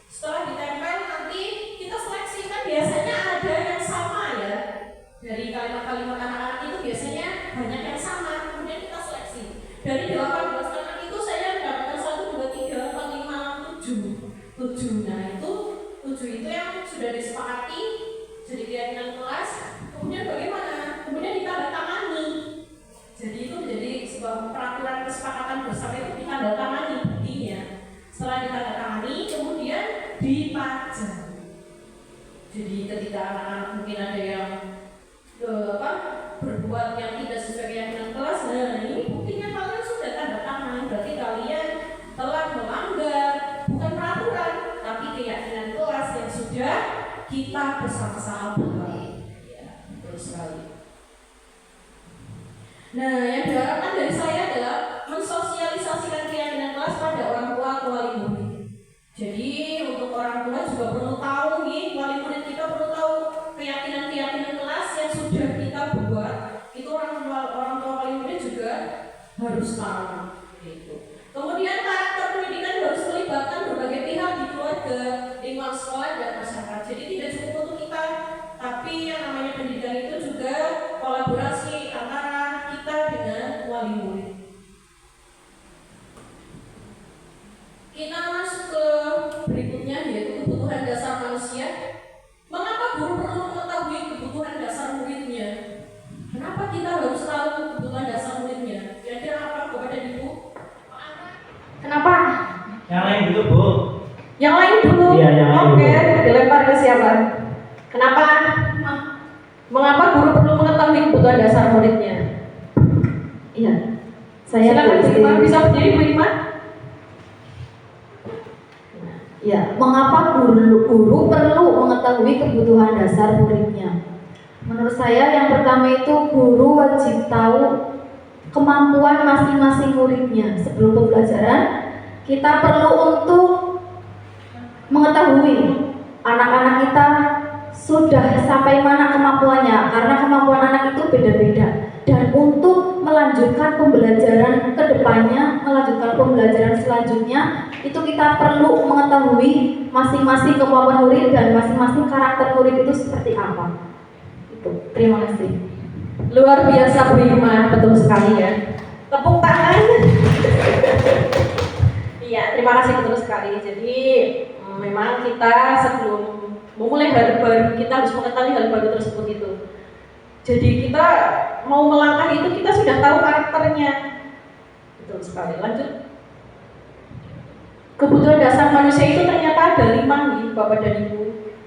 Setelah ditempel nanti kita seleksi, kan biasanya ada yang sama ya. Dari kalimat-kalimat anak-anak itu biasanya banyak yang sama. Kemudian kita seleksi. Dari 18 anak itu saya mendapatkan 1, 2, 3, 4, 5, 7. Nah itu 7 itu yang sudah disepakati jadi keyakinan kelas. Kemudian bagaimana? Kemudian ditandatangani. Jadi itu menjadi sebuah peraturan kesepakatan bersama, itu ditandatangani buktinya. Setelah ditandatangani kemudian dipajang. Jadi ketika anak-anak mungkin ada yang berbuat yang tidak sesuai keyakinan kelas, nah ini buktinya kalian sudah tanda tangan, berarti kalian telah melanggar bukan peraturan tapi keyakinan kelas yang sudah kita bersama-sama buat. Ya, betul sekali. Nah, yang diharapkan dari saya adalah mensosialisasikan keyakinan kelas pada orang tua atau wali murid. Jadi untuk orang tua juga perlu tahu nih, wali murid kita perlu tahu keyakinan-keyakinan kelas yang sudah kita buat. Itu orang tua wali murid juga harus tahu. Gitu. Kemudian karakter pendidikan harus melibatkan berbagai pihak di keluarga, lingkungan sekolah dan masyarakat. Jadi tidak cukup untuk kita, tapi yang namanya pendidikan itu juga kolaborasi antara kita dengan wali murid. Kita masuk ke berikutnya, yaitu kebutuhan dasar manusia. Mengapa guru perlu mengetahui kebutuhan dasar muridnya? Kenapa kita harus tahu kebutuhan dasar muridnya? Kira-kira apa Bapak dan Ibu? Kenapa? Yang lain dulu, Bu. Yang lain dulu? Iya, yang lain Oke, dulu. dilempar ke siapa? Kenapa? Mengapa guru perlu mengetahui kebutuhan dasar muridnya? Iya, saya Silakan Bu Ima, bisa berdiri Bu Ima? Ya, mengapa guru perlu mengetahui kebutuhan dasar muridnya? Menurut saya yang pertama itu guru wajib tahu kemampuan masing-masing muridnya. Sebelum pembelajaran, kita perlu untuk mengetahui anak-anak kita sudah sampai mana kemampuannya, karena kemampuan anak itu beda-beda. Dan untuk melanjutkan pembelajaran ke depannya, melanjutkan pembelajaran selanjutnya, itu kita perlu mengetahui masing-masing kemampuan murid dan masing-masing karakter murid itu seperti apa. Itu. Terima kasih. Luar biasa Bu Ima, betul sekali ya. Tepuk tangan. Iya, terima kasih, betul sekali. Jadi memang kita sebelum memulai hal baru, kita harus mengetahui hal baru tersebut itu. Jadi kita mau melangkah itu kita sudah tahu karakternya. Betul sekali. Lanjut. Kebutuhan dasar manusia itu ternyata ada 5 nih Bapak dan Ibu.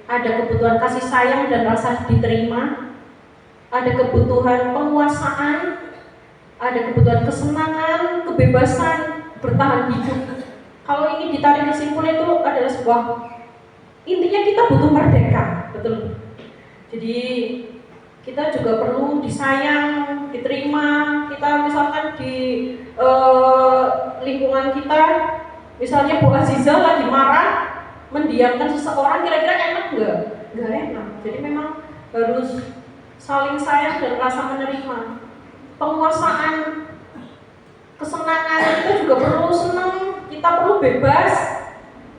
Ada kebutuhan kasih sayang dan rasa diterima, ada kebutuhan penguasaan, ada kebutuhan kesenangan, kebebasan, bertahan hidup. Kalau ini ditarik kesimpulan itu adalah sebuah, intinya kita butuh merdeka, betul. Jadi kita juga perlu disayang, diterima. Kita misalkan di lingkungan kita, misalnya Bu Aziza lagi marah, mendiamkan seseorang, kira-kira enak nggak? Nggak enak. Jadi memang harus saling sayang dan rasa menerima. Penguasaan, kesenangan, kita juga perlu senang, kita perlu bebas.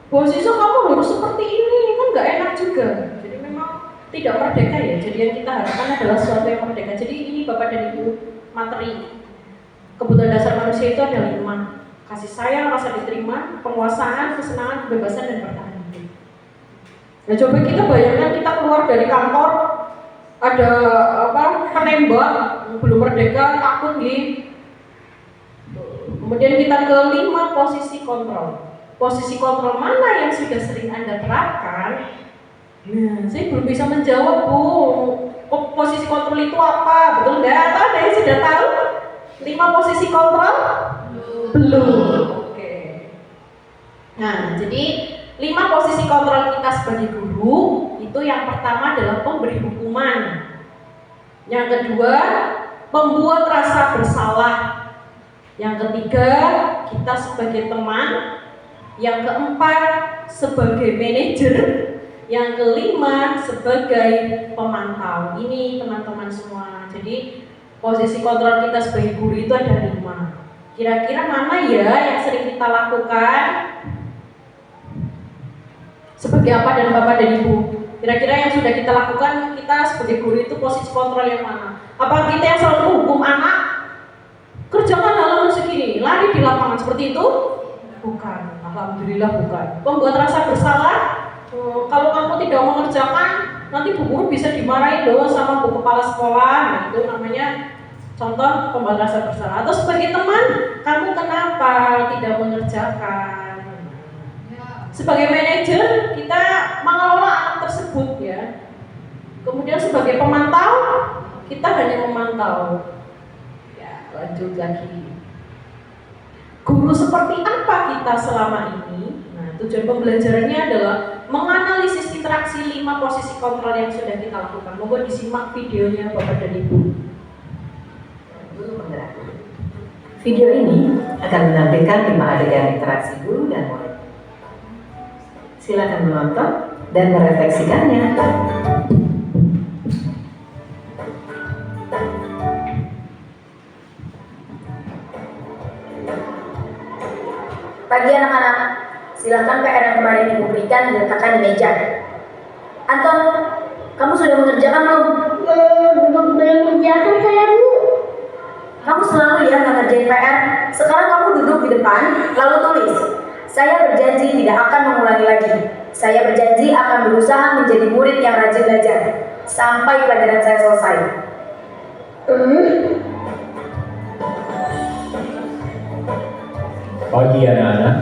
Bu Aziza kamu harus seperti ini, kan nggak enak juga. Jadi memang tidak merdeka ya. Jadi yang kita harapkan adalah sesuatu yang merdeka. Jadi ini Bapak dan Ibu, materi kebutuhan dasar manusia itu ada 5. Kasih sayang, rasa diterima, penguasaan, kesenangan, kebebasan, dan bertahan hidup. Nah coba kita bayangkan kita keluar dari kantor, ada penembak, belum merdeka, takut nih. Kemudian kita ke 5, posisi kontrol. Posisi kontrol mana yang sudah sering Anda terapkan? Nah, saya belum bisa menjawab Bu. Posisi kontrol itu apa? Betul nggak? Atau ada yang sudah tahu? 5 posisi kontrol? Belum. Oke. Nah, jadi 5 posisi kontrol kita sebagai guru itu yang pertama adalah pemberi hukuman. Yang kedua, membuat rasa bersalah. Yang ketiga, kita sebagai teman. Yang keempat, sebagai manajer. Yang kelima, sebagai pemantau. Ini teman-teman semua. Jadi posisi kontrol kita sebagai guru itu ada 5. Kira-kira mana ya yang sering kita lakukan? Sebagai apa dan Bapak dan Ibu? Kira-kira yang sudah kita lakukan, kita sebagai guru itu posisi kontrol yang mana? Apa kita yang selalu hukum anak? Kerjakan hal segini, lari di lapangan seperti itu? Bukan, alhamdulillah bukan. Membuat rasa bersalah, kalau kamu tidak mengerjakan, nanti bu guru bisa dimarahin loh sama bu kepala sekolah. Nah, itu namanya contoh pembuat rasa bersalah. Atau sebagai teman, kamu kenapa tidak mengerjakan? Sebagai manajer, kita mengelola anak tersebut ya. Kemudian sebagai pemantau, kita hanya memantau. Ya, lanjut lagi. Guru seperti apa kita selama ini? Nah, tujuan pembelajarannya adalah menganalisis interaksi 5 posisi kontrol yang sudah kita lakukan. Mohon disimak videonya Bapak dan Ibu. Video ini akan menampilkan 5 adegan interaksi guru dan murid. Silakan menonton dan merefleksikannya. Pagi anak-anak, silakan PR yang kemarin ibu berikan diletakkan di meja. Anton, kamu sudah mengerjakan belum? Belum mengerjakan saya, Bu. Kamu selalu ya nggak ngerjain PR. Sekarang kamu duduk di depan, lalu tulis. Saya berjanji tidak akan mengulangi lagi. Saya berjanji akan berusaha menjadi murid yang rajin belajar sampai pelajaran saya selesai. Pagi anak-anak,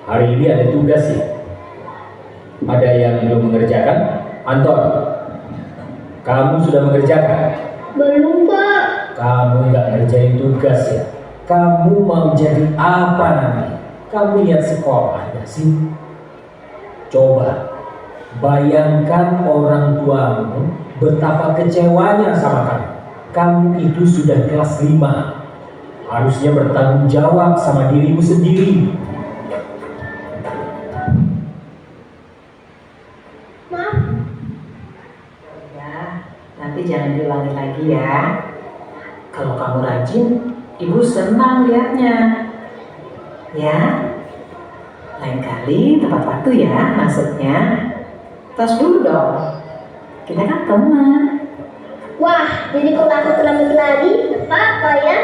hari ini ada tugas ya. Ada yang belum mengerjakan? Anton, kamu sudah mengerjakan? Belum, Pak. Kamu nggak ngerjain tugas ya? Kamu mau jadi apa nanti? Kamu lihat sekolah ya sih? Coba bayangkan orang tuamu betapa kecewanya sama kamu. Kamu itu sudah kelas 5. Harusnya bertanggung jawab sama dirimu sendiri. Maaf. Ya, nanti jangan diulangi lagi ya. Kalau kamu rajin, ibu senang lihatnya. Ya, lain kali tepat waktu ya maksudnya. Tos dulu dong. Kita kan teman. Wah, jadi kalau aku terlambat lagi, apa ya?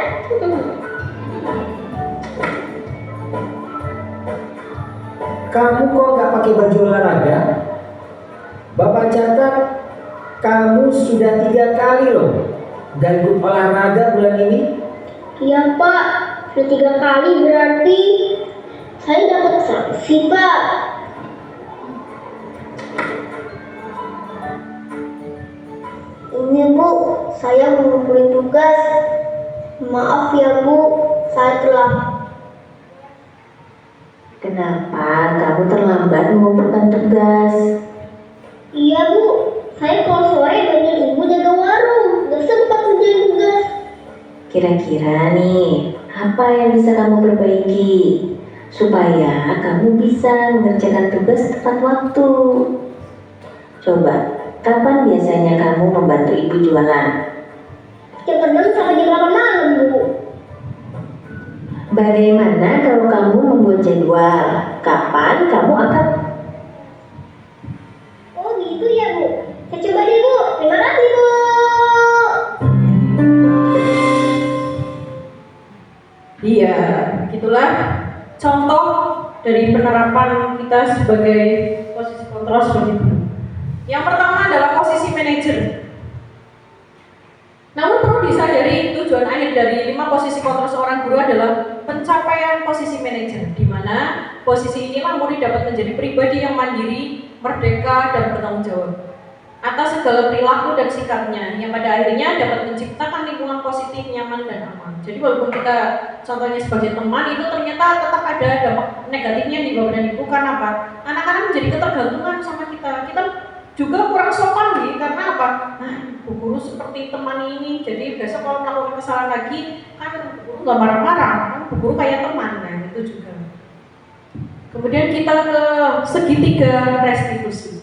Kamu kok nggak pakai baju olahraga? Bapak catat kamu sudah 3 kali loh nggak ikut olahraga bulan ini. Iya, Pak. Sudah 3 kali berarti saya dapat sanksi, Pak. Ini, Bu, saya mengumpulkan tugas. Maaf ya, Bu, saya telah. Kenapa kamu terlambat mengumpulkan tugas? Iya, Bu, saya kalau sore banyak ibu jaga warung, gak sempat ngerjain tugas. Kira-kira nih, apa yang bisa kamu perbaiki supaya kamu bisa mengerjakan tugas tepat waktu? Coba, kapan biasanya kamu membantu ibu jualan? Jam 6 sampai jam 8 malam, Bu. Bagaimana kalau kamu membuat jadwal? Kapan kamu akan? Oh gitu ya, Bu. Saya coba deh, Bu. Terima kasih, Bu. Iya, itulah contoh dari penerapan kita sebagai posisi kontrol seperti itu. Yang pertama adalah posisi manajer. Namun perlu disadari tujuan akhir dari 5 posisi kontrol seorang guru adalah pencapaian posisi manajer, di mana posisi inilah murid dapat menjadi pribadi yang mandiri, merdeka, dan bertanggung jawab atas segala perilaku dan sikapnya yang pada akhirnya dapat menciptakan lingkungan positif, nyaman, dan aman. Jadi walaupun kita contohnya sebagai teman itu ternyata tetap ada dampak negatifnya di Bapak dan Ibu. Karena apa? Anak-anak menjadi ketergantungan sama kita. Kita juga kurang sopan nih, karena apa? Nah, Bu Guru seperti teman ini, jadi besok kalau melakukan kesalahan lagi kan Bu Guru nggak marah-marah, kan Bu Guru kayak teman, nah itu juga. Kemudian kita ke segitiga restitusi.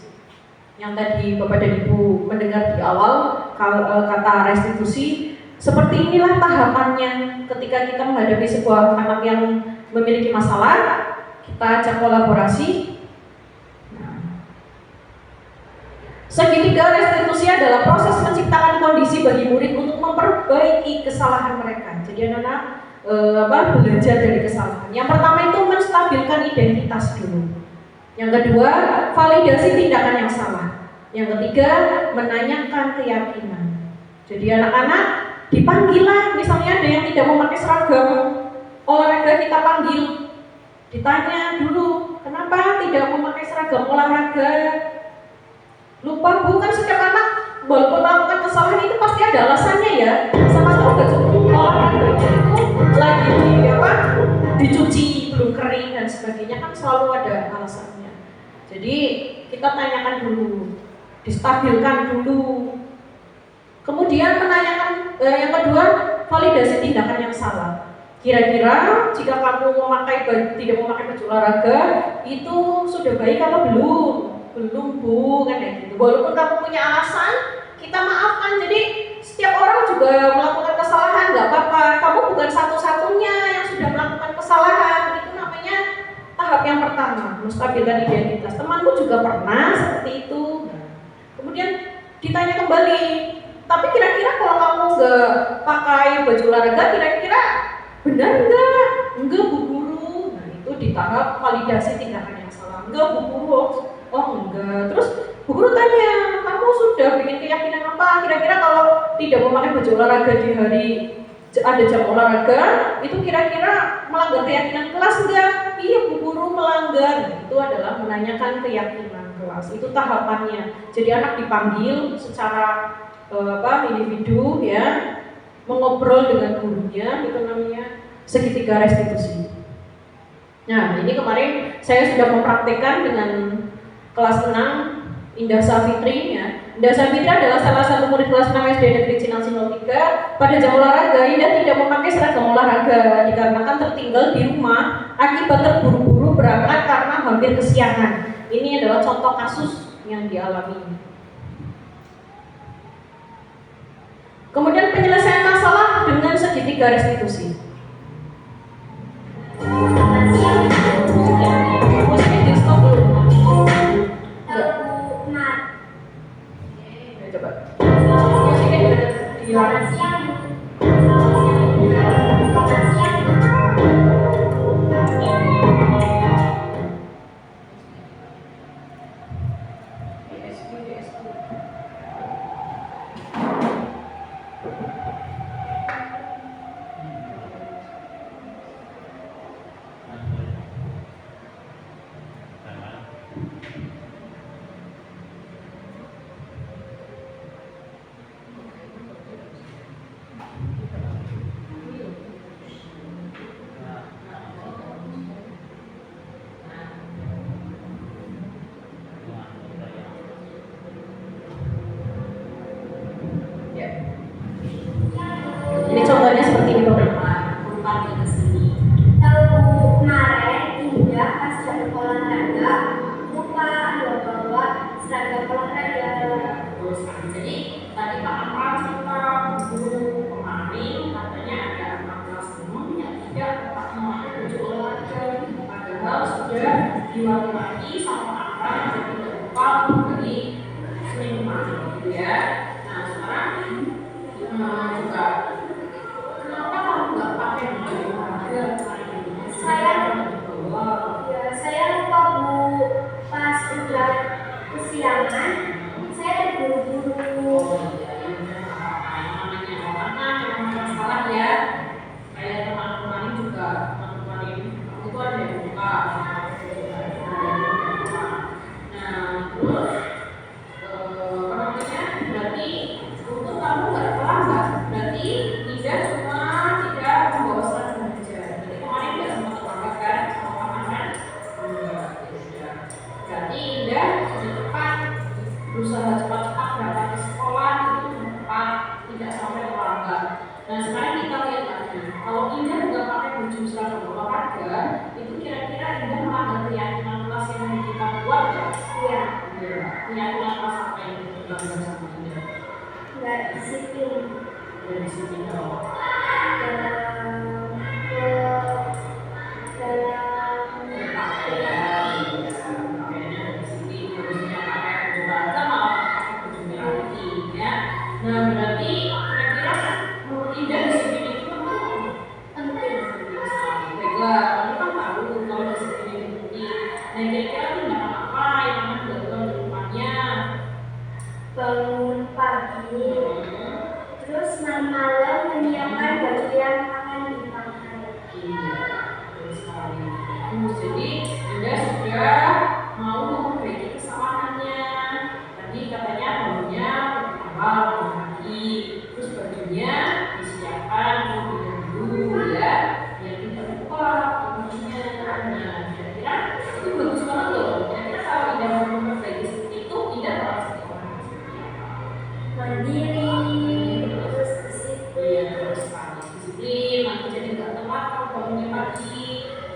Yang tadi Bapak dan Ibu mendengar di awal kata restitusi Seperti inilah tahapannya ketika kita menghadapi sebuah anak yang memiliki masalah, kita ajak kolaborasi. Segitiga restitusi adalah proses menciptakan kondisi bagi murid untuk memperbaiki kesalahan mereka. Jadi anak-anak belajar dari kesalahan. Yang pertama itu menstabilkan identitas dulu. Yang kedua, validasi tindakan yang salah. Yang ketiga, menanyakan keyakinan. Jadi anak-anak dipanggil lah, misalnya ada yang tidak memakai seragam olahraga, kita panggil, ditanya dulu, kenapa tidak memakai seragam olahraga? Lupa bu, kan setiap anak walaupun melakukan kesalahan itu pasti ada alasannya ya. Sama-sama baju olahraganya itu lagi dicuci belum kering dan sebagainya, kan selalu ada alasannya. Jadi kita tanyakan dulu, distabilkan dulu. Kemudian menanyakan yang kedua, validasi tindakan yang salah. Kira-kira jika kamu tidak memakai baju olahraga itu sudah baik atau belum? Belum bu, kan kayak gitu. Walaupun kamu punya alasan, kita maafkan. Jadi setiap orang juga melakukan kesalahan, nggak apa-apa. Kamu bukan satu-satunya yang sudah melakukan kesalahan. Itu namanya tahap yang pertama, menstabilkan identitas. Temanku juga pernah seperti itu. Kemudian ditanya kembali, tapi kira-kira kalau kamu nggak pakai baju olahraga, kira-kira benar nggak? Enggak bu guru. Nah itu di tahap validasi tindakan yang salah. Enggak bu guru. Oh enggak. Terus bu guru tanya, kamu sudah bikin keyakinan apa? Kira-kira kalau tidak memakai baju olahraga di hari ada jam olahraga, itu kira-kira melanggar keyakinan kelas enggak? Iya bu guru melanggar. Itu adalah menanyakan keyakinan kelas. Itu tahapannya. Jadi anak dipanggil secara individu ya, mengobrol dengan gurunya, itu namanya segitiga restitusi. Nah ini kemarin saya sudah mempraktekkan dengan kelas 6 Indah Safitri ya. Indah Safitri adalah salah satu murid kelas 6 SD Negeri Cinangsi 03. Pada jam olahraga, Indah tidak memakai seragam olahraga dikarenakan tertinggal di rumah akibat terburu-buru berangkat karena hampir kesiangan. Ini adalah contoh kasus yang dialami. Kemudian penyelesaian masalah dengan segitiga restitusi. Musiknya di stop dulu. Coba. Musiknya dihilang. Ini contohnya seperti ini beberapa panggil ke sini. Tahu kemarin Indah pas jam olahraga lupa bawa seragam olahraga. Terus jadi tadi Pak Amal cerita guru kemarin katanya ada 16 teman yang tidak memakai baju olahraga, padahal sudah diwakili sama Amal yang tidak lupa dari Senin kemarin, gitu ya. Nah sekarang juga kenapa kamu nggak pakai baju olahraga? Saya lupa bu, pas udah kesiangan saya buru-buru. Namanya orang kan memang masalah ya. Kayak teman-teman juga, teman-teman itu ada yang lupa. Nah terus berarti untuk kamu nggak terlambat. Berarti Indah cuma tidak membawa seragam saja. Jadi kemarin tidak sempat terlambat kan sama pamangan? Enggak. Berarti Indah sudah cepat berusaha cepat-cepat berangkat ke sekolah, itu cepat, tidak sampai terlambat. Nah sekarang kita lihat lagi, kalau Indah nggak pakai baju seragam olahraga, itu kira-kira Indah melanggar keyakinan kelas yang kita buat ya? Iya. Keyakinan kelas apa yang kita belajar sama Indah? Nggak disiplin. dari sini dong. Nah berarti kira-kira menurut Indah disiplin itu penting sekali. Baiklah, kamu kan tahu kalau disiplin itu penting. Nah kira-kira tindakan apa yang akan dilakukan di rumahnya? Bangun pagi, terus malam menyiapkan baju yang akan dipakai. Iya, betul sekali. Jadi Indah sudah mau memperbaiki kesalahannya. Tadi katanya bangunnya awal pagi, terus bajunya disiapkan terlebih dahulu ya, biar tidak lupa bajunya. Nah, kira-kira itu bagus banget loh. Kira-kira kalau Indah mau memperbaiki seperti itu, Indah bakal seperti orang seperti apa? Mandiri, terus disiplin. Iya, terus sekali disiplin. Nanti jadi nggak telat kalau bangunnya pagi.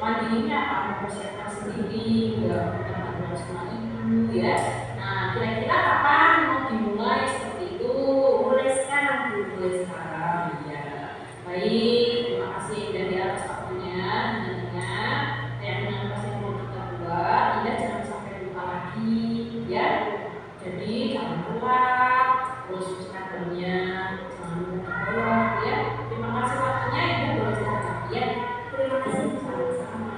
Mandirinya apa? Mempersiapkan sendiri, nggak minta bantuan sama ibu ya. Nah, kira-kira kapan mau dimulai seperti itu? Mulai sekarang Bu. Mulai sekarang, ya. Baik, terima kasih dari atas waktunya. Ingat, keyakinan apa yang mau kita buat, Indah jangan sampai lupa lagi, ya. Jadi jangan telat, terus seragamnya jangan lupa bawa, ya. Terima kasih waktunya, Indah boleh istirahat lagi, ya. Terima kasih. Sama-sama.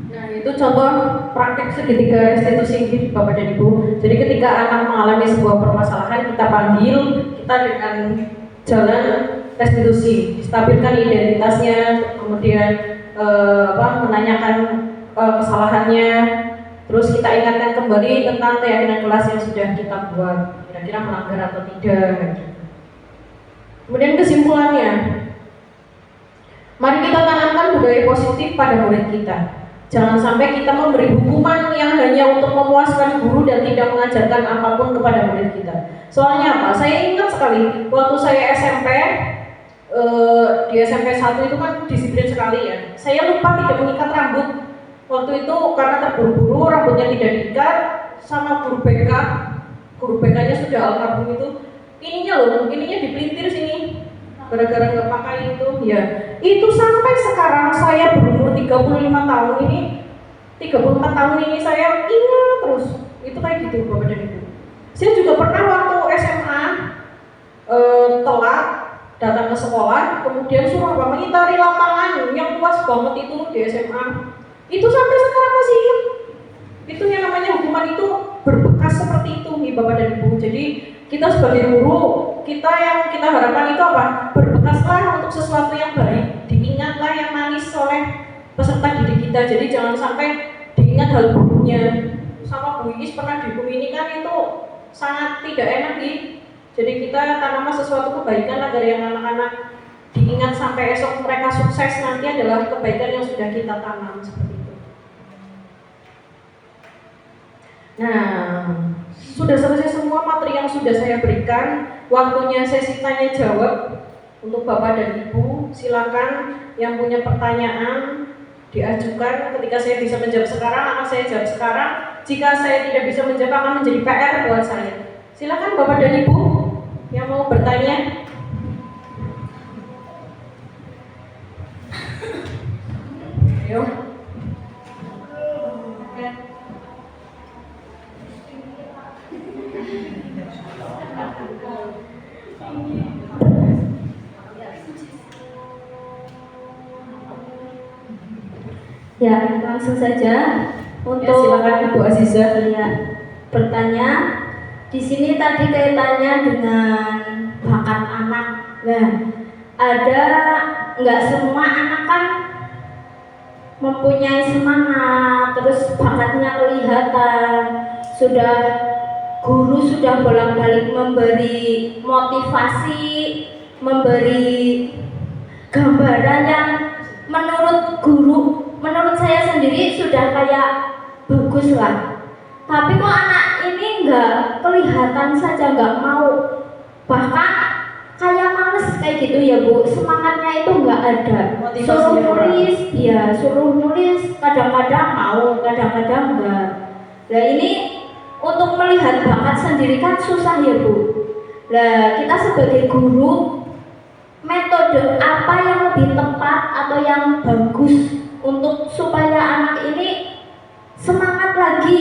Nah, itu contoh praktik segitiga restitusi Bapak dan Ibu. Jadi ketika anak mengalami sebuah permasalahan, kita panggil, kita dengan jalan restitusi, stabilkan identitasnya, kemudian menanyakan kesalahannya, terus kita ingatkan kembali tentang keyakinan kelas yang sudah kita buat, kira-kira melanggar atau tidak. Kemudian kesimpulannya, mari kita tanamkan budaya positif pada murid kita. Jangan sampai kita memberi hukuman yang hanya untuk memuaskan guru dan tidak mengajarkan apapun kepada murid kita. Soalnya apa? Saya ingat sekali waktu saya SMP, di SMP 1 itu kan disiplin sekali ya. Saya lupa tidak mengikat rambut. Waktu itu karena terburu-buru, rambutnya tidak diikat, sama guru BK. Guru BK-nya sudah almarhum itu. Ininya dipelintir sini. Gara-gara nggak pakai itu, ya itu sampai sekarang saya berumur 35 tahun ini, 34 tahun ini saya ingat terus itu kayak gitu Bapak dan Ibu. Saya juga pernah waktu SMA telat datang ke sekolah, kemudian suruh apa mengitari lapangan yang luas banget itu di SMA. Itu sampai sekarang masih ingat. Itu yang namanya hukuman itu berbekas seperti itu nih Bapak dan Ibu. Jadi kita sebagai guru, kita yang kita harapkan itu apa? Berbekaslah untuk sesuatu yang baik, diingatlah yang manis oleh peserta didik kita. Jadi jangan sampai diingat hal buruknya. Sama Bu Iis pernah di hukum ini kan itu sangat tidak enak nih. Jadi kita tanamlah sesuatu kebaikan agar yang anak-anak diingat sampai esok mereka sukses nanti adalah kebaikan yang sudah kita tanam seperti itu. Nah, sudah selesai semua materi yang sudah saya berikan. Waktunya sesi tanya jawab untuk Bapak dan Ibu. Silakan yang punya pertanyaan diajukan. Ketika saya bisa menjawab sekarang, akan saya jawab sekarang. Jika saya tidak bisa menjawab, akan menjadi PR buat saya. Silakan Bapak dan Ibu yang mau bertanya. Ayo. Ya, langsung saja untuk silakan Ibu Aziza. Ya, bertanya. Di sini tadi kaitannya dengan bakat anak. Nah, ada nggak semua anak kan mempunyai semangat, terus bakatnya kelihatan. Guru sudah bolak-balik memberi motivasi, memberi gambaran yang menurut guru, menurut saya sendiri sudah kayak bagus lah. Tapi kok anak ini nggak kelihatan saja, nggak mau, bahkan kayak males kayak gitu ya Bu, semangatnya itu nggak ada. Suruh nulis, ya suruh nulis, kadang-kadang mau, kadang-kadang enggak. Nah ini untuk melihat bakat sendiri kan susah ya Bu. Nah, kita sebagai guru, metode apa yang lebih tepat atau yang bagus untuk supaya anak ini semangat lagi,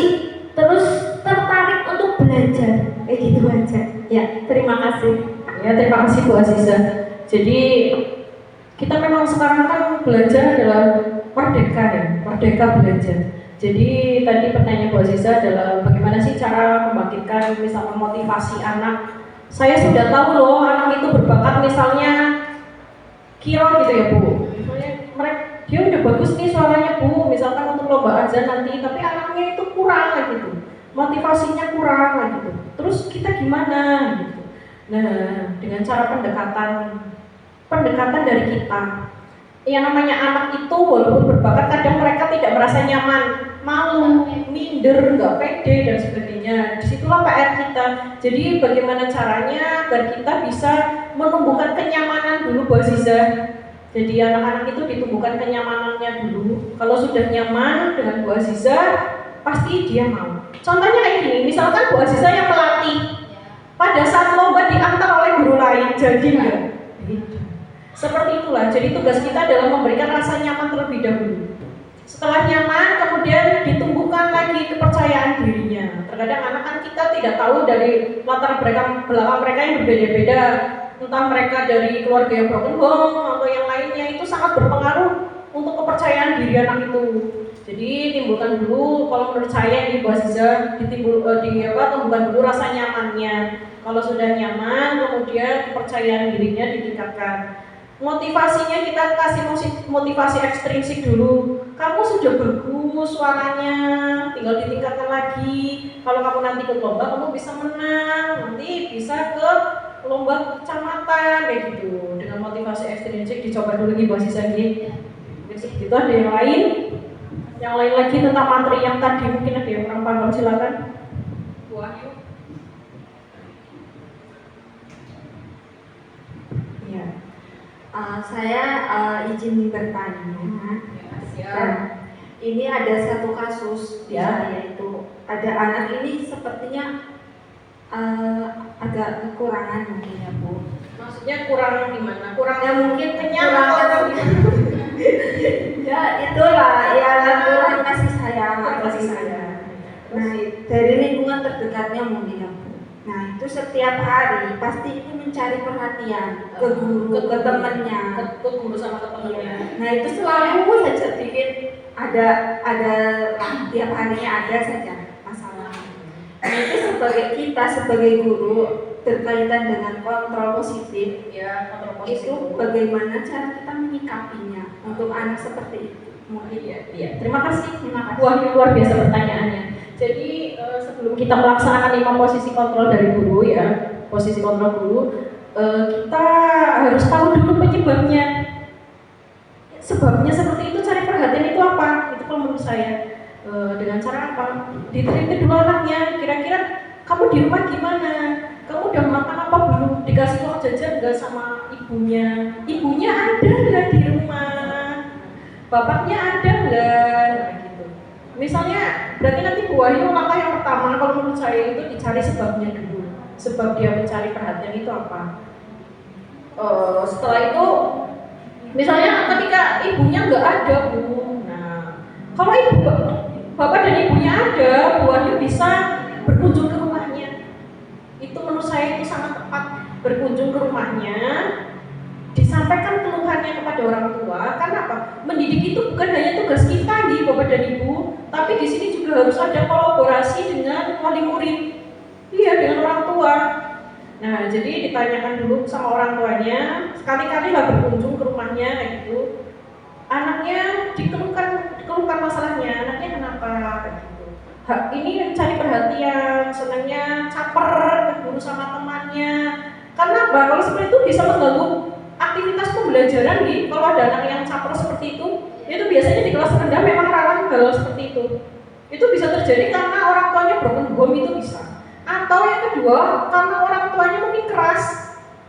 terus tertarik untuk belajar, kayak gitu aja. Ya, terima kasih. Ya, terima kasih Bu Aziza. Jadi kita memang sekarang kan belajar adalah merdeka ya, merdeka belajar. Jadi tadi pertanyaan Bu Aziza adalah bagaimana sih cara membangkitkan misalnya motivasi anak. Saya sudah tahu loh anak itu berbakat misalnya kira gitu ya Bu. Misalnya dia udah bagus nih suaranya Bu, misalkan untuk lomba azan nanti, tapi anaknya itu kurang lah gitu. Motivasinya kurang lah gitu. Terus kita gimana gitu. Nah, dengan cara pendekatan dari kita. Yang namanya anak itu walaupun berbakat kadang mereka tidak merasa nyaman, malu, minder, nggak pede dan sebagainya. Disitulah PR kita. Jadi bagaimana caranya agar kita bisa menumbuhkan kenyamanan dulu Bu Aziza. Jadi anak-anak itu ditumbuhkan kenyamanannya dulu. Kalau sudah nyaman dengan Bu Aziza, pasti dia mau. Contohnya kayak gini, misalkan Bu Aziza yang melatih, pada saat lomba diantar oleh guru lain, jadi enggak? Seperti itulah, jadi tugas kita adalah memberikan rasa nyaman terlebih dahulu. Setelah nyaman, kemudian ditumbuhkan lagi kepercayaan dirinya. Terkadang anak kan kita tidak tahu dari latar belakang mereka yang berbeda-beda. Entah mereka dari keluarga yang broken home atau yang lainnya, itu sangat berpengaruh untuk kepercayaan diri anak itu. Jadi timbulkan dulu, kalau menurut saya ini Bu Aziza, tumbuhkan dulu rasa nyamannya. Kalau sudah nyaman, kemudian kepercayaan dirinya ditingkatkan. Motivasinya kita kasih motivasi ekstrinsik dulu. Kamu sudah bagus suaranya, tinggal ditingkatkan lagi. Kalau kamu nanti ke lomba, kamu bisa menang. Nanti bisa ke lomba kecamatan kayak gitu. Dengan motivasi ekstrinsik dicoba dulu Bu Aziza gitu. Itu ada yang lain? Yang lain lagi tentang materi yang tadi mungkin ada yang kurang paham, silakan. Bu Ayu. Ya. Saya izin bertanya. Ini ada satu kasus di saya itu ada anak ini sepertinya agak kekurangan mungkin ya Bu. Maksudnya kurang gimana? Kurangnya mungkin kenyang Kurang atau gimana? Ya itulah ya kurang kasih sayang. Nah dari lingkungan terdekatnya mungkin ya Bu. Nah itu setiap hari pasti itu mencari perhatian ke guru, ke temannya, ke guru sama ke temannya. Nah itu selalu saja bikin ada tiap harinya ada saja masalah. Nah itu kita sebagai guru berkaitan dengan kontrol positif, Ya, kontrol positif. itu bagaimana cara kita menyikapinya untuk anak seperti itu. Mungkin Iya. Terima kasih. Wah, ini luar biasa pertanyaannya. Jadi sebelum kita melaksanakan 5 posisi kontrol dari guru ya, posisi kontrol guru, kita harus tahu dulu penyebabnya. Sebabnya seperti itu, cari perhatian itu apa? Itu kalau menurut saya. Dengan cara apa? Diteliti dulu anaknya. Kira-kira kamu di rumah gimana? Kamu udah makan apa belum? Dikasih uang jajan nggak sama ibunya? Ibunya ada nggak di rumah? Bapaknya ada nggak? Gitu. Misalnya, berarti nanti Bu Ayu langkah yang pertama kalau menurut saya itu dicari sebabnya dulu. Sebab dia mencari perhatian itu apa? Setelah itu, misalnya ketika ibunya nggak ada Bu, nah kalau bapak dan ibunya ada, Bu Ayu bisa berkunjung ke rumahnya. Itu menurut saya itu sangat tepat, berkunjung ke rumahnya, disampaikan keluhannya kepada orang tua. Karena apa? Mendidik itu bukan hanya tugas kita nih Bapak dan Ibu, tapi di sini juga harus ada kolaborasi dengan wali murid. Iya, dengan orang tua. Nah, jadi ditanyakan dulu sama orang tuanya, sekali-kali lah berkunjung ke rumahnya kayak gitu. Anaknya dikeluhkan masalahnya, anaknya kenapa kayak gitu. Ini mencari perhatian, senangnya caper, guru sama temannya. Karena apa? Kalau seperti itu bisa mengganggu aktivitas pembelajaran nih. Kalau ada anak yang caper seperti itu biasanya di kelas rendah memang rawan hal seperti itu. Itu bisa terjadi karena orang tuanya broken home, itu bisa. Atau yang kedua, karena orang tuanya mungkin keras,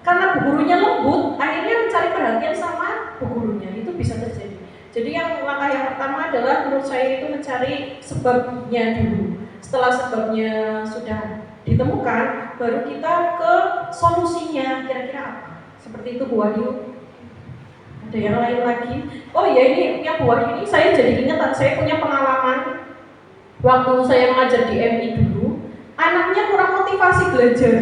karena bu gurunya lembut, akhirnya mencari perhatian sama bu gurunya. Itu bisa terjadi. Jadi langkah yang pertama adalah menurut saya itu mencari sebabnya dulu. Setelah sebabnya sudah ditemukan, baru kita ke solusinya kira-kira apa? Seperti itu Bu Wahyu. Ada yang lain lagi? Oh ya, ini yang Bu Wahyu ini saya jadi ingat, saya punya pengalaman waktu saya mengajar di MI dulu, anaknya kurang motivasi belajar.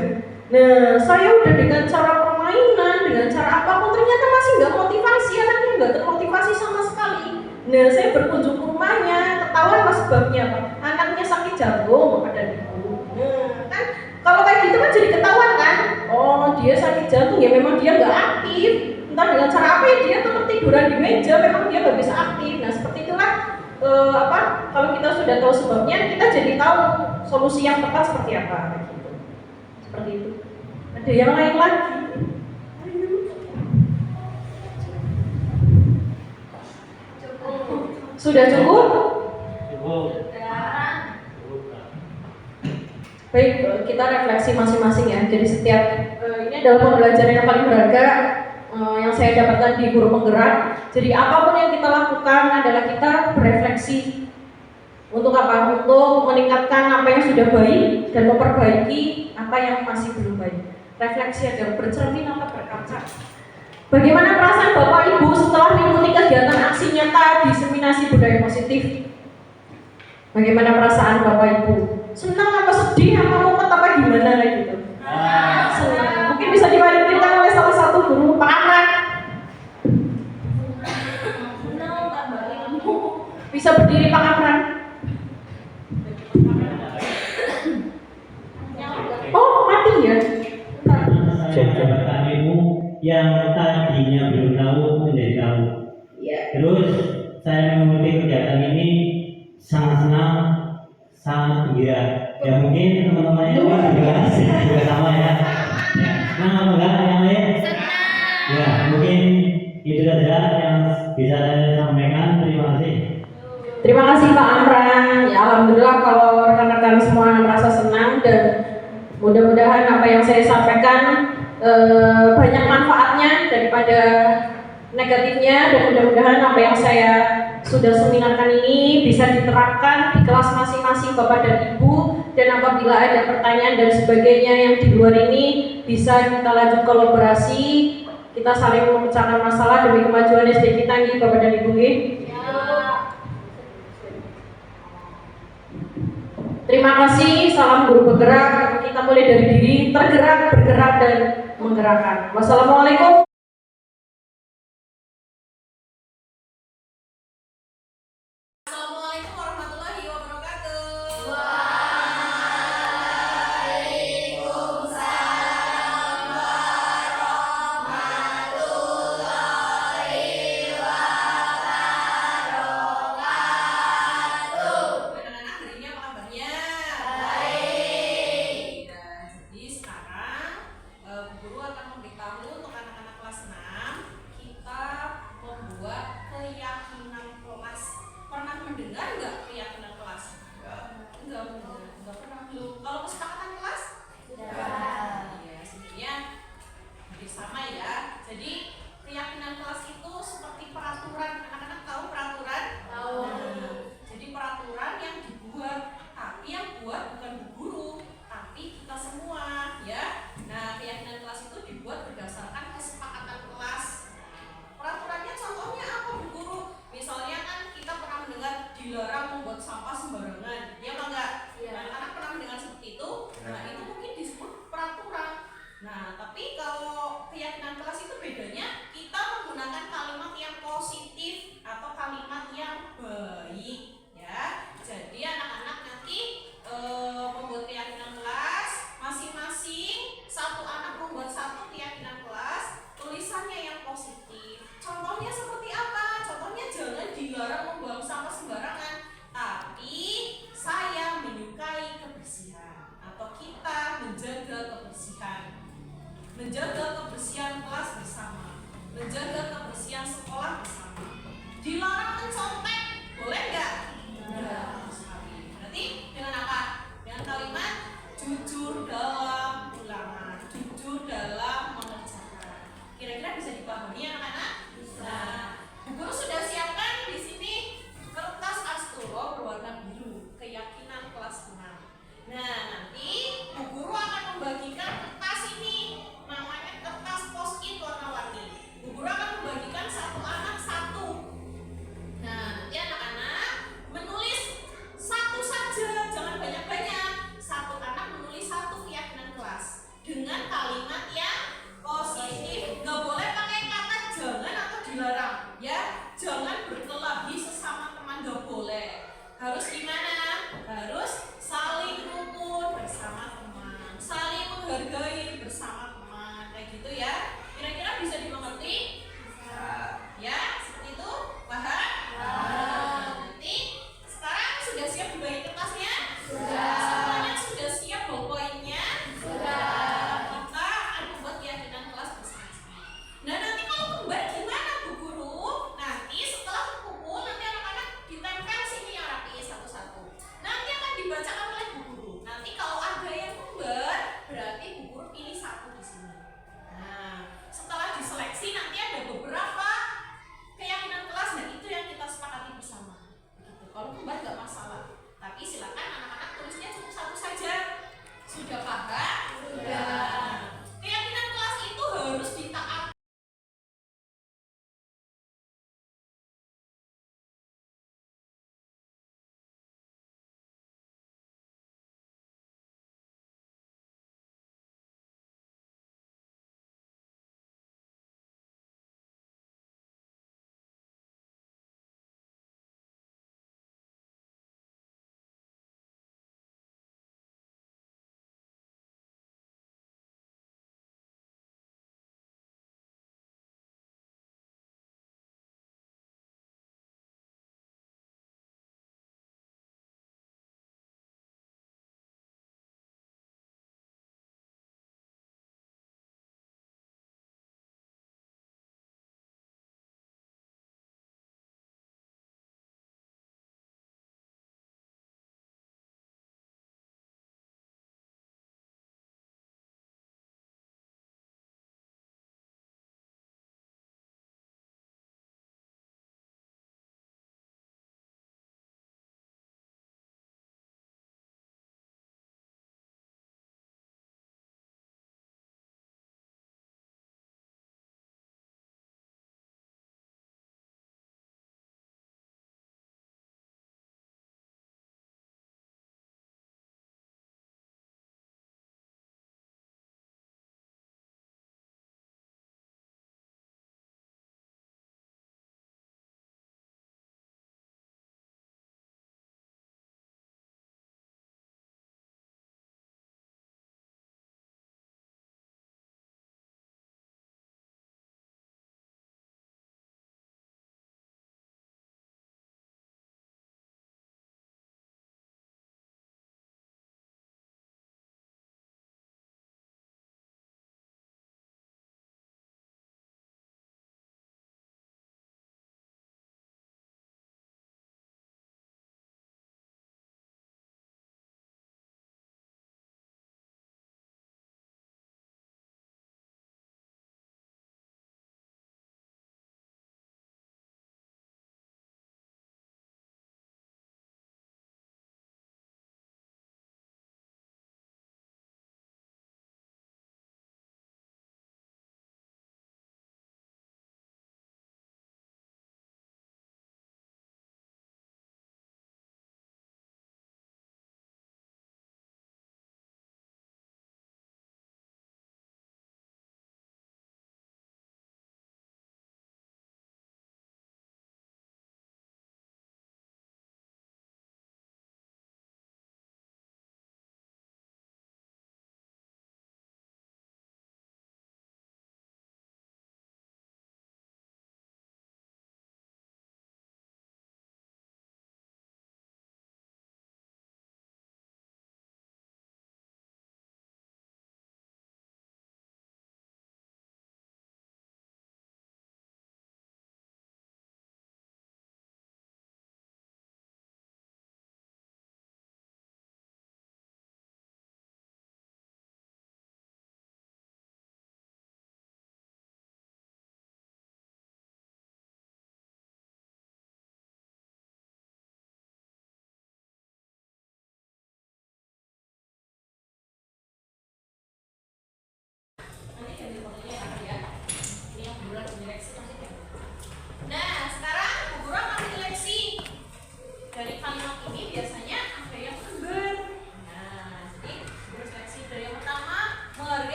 Nah, saya udah dengan cara permainan, dengan cara apapun, ternyata masih nggak motivasi, anaknya nggak termotivasi sama sekali. Nah, saya berkunjung ke rumahnya, ketahuan mas sebabnya apa? Anaknya sakit jantung, ada ibu. Nah, kan kalau kayak gitu kan jadi ketahuan kan? Oh, dia sakit jantung, ya memang dia nggak aktif. Entah dengan cara apa ya, dia tetap tiduran di meja, memang dia nggak bisa aktif. Nah, seperti itulah kalau kita sudah tahu sebabnya, kita jadi tahu solusi yang tepat seperti apa gitu. Seperti itu. Ada yang lain lagi? Sudah cukup? Cukup. Baik, kita refleksi masing-masing ya. Jadi setiap ini adalah pembelajaran yang paling berharga yang saya dapatkan di guru penggerak. Jadi apapun yang kita lakukan adalah kita berefleksi. Untuk apa? Untuk meningkatkan apa yang sudah baik dan memperbaiki apa yang masih belum baik. Refleksi adalah bercermin atau berkaca. Bagaimana perasaan Bapak Ibu setelah mengikuti kegiatan aksi nyata diseminasi budaya positif? Bagaimana perasaan Bapak Ibu? Senang apa sedih, apa mumet, apa gimana gitu? Senang. Mungkin bisa diwakilkan oleh salah satu guru, Pak Amran. Bisa berdiri Pak Amran. Oh, mati ya? Saya Ibu yang tadinya belum tahu menjadi tahu. Terus saya mengikuti kegiatan ini sangat senang, sangat gembira. Ya mungkin teman-teman yang lain juga sama ya. Senang enggak yang lain? Ya mungkin itu saja yang bisa saya sampaikan. Terima kasih. Terima kasih Pak Amran. Ya alhamdulillah kalau rekan-rekan semua merasa senang dan mudah-mudahan apa yang saya sampaikan banyak manfaatnya daripada negatifnya, dan mudah-mudahan apa yang saya sudah seminarkan ini bisa diterapkan di kelas masing-masing Bapak dan Ibu, dan apabila ada pertanyaan dan sebagainya yang di luar ini bisa kita lanjut kolaborasi, kita saling memecahkan masalah demi kemajuan SD kita nih Bapak dan Ibu. Terima kasih, salam guru bergerak. Kita mulai dari diri, tergerak, bergerak, dan menggerakkan. Wassalamualaikum. Assalamualaikum warahmatullahi wabarakatuh. Anak-anak hari ini apa kabarnya? Baik. Jadi sekarang Bu Guru akan memberitahu untuk anak-anak kelas 6 kita membuat keyakinan kelas. Pernah mendengar nggak keyakinan kelas? Enggak pernah belum. Kalau kesepakatan kelas? Sudah. Iya, sebenarnya hampir sama ya. Jadi keyakinan kelas itu seperti peraturan. Anak-anak tahu peraturan? Tahu. Jadi peraturan yang dibuat, tapi yang buat bukan Bu Guru, tapi kita semua, ya. Nah, keyakinan kelas itu dibuat berdasarkan kesepakatan kelas. Peraturannya contohnya apa Bu Guru? Misalnya kan kita pernah mendengar dilarang membuat sampah sembarangan, ya apa enggak? Anak-anak pernah mendengar seperti itu. Nah, itu mungkin disebut peraturan. Nah, tapi kalau keyakinan kelas itu bedanya kita menggunakan kalimat yang positif atau kalimat yang baik, ya. Jadi anak-anak nanti membuat keyakinan kelas masing-masing, satu anak membuat satu keyakinan kelas, tulisannya yang positif. Contohnya seperti apa? Contohnya jangan dilarang membuang sampah sembarangan, tapi saya menyukai kebersihan, atau kita menjaga kebersihan. Menjaga kebersihan kelas bersama, menjaga kebersihan sekolah bersama. Dilarang mencontek, boleh nggak? Enggak. Berarti dengan apa? Dengan kalimat jujur dalam ulangan, jujur dalam mengerjakan. Kira-kira bisa dipahami ya anak-anak? Nah, Bu Guru sudah siapkan di sini kertas asturo berwarna biru, keyakinan kelas 6. Nah, nanti Bu Guru akan membagikan kertas ini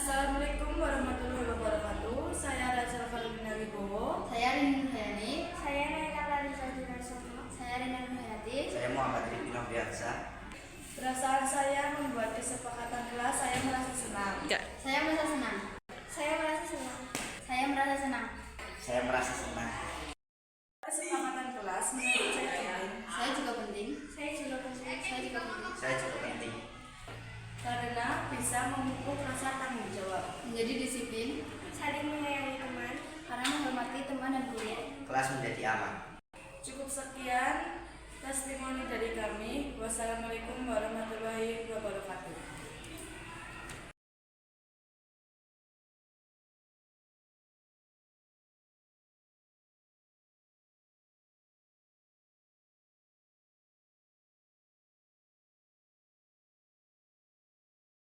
Assalamualaikum warahmatullahi wabarakatuh. Saya Raja Falina Wibowo. Saya Rini Nurhayani. Saya Naila Larissa Dinasono. Saya Rina Nurhayati. Saya Muhammad Rifki Noviansa. Perasaan saya membuat kesepakatan kelas, saya merasa senang. Saya merasa senang. Saya merasa senang. Saya merasa senang. Saya merasa senang. Kesepakatan kelas menurut saya penting. Saya juga penting. Saya juga penting. Saya juga penting. Saya juga penting. Karena bisa memupuk rasa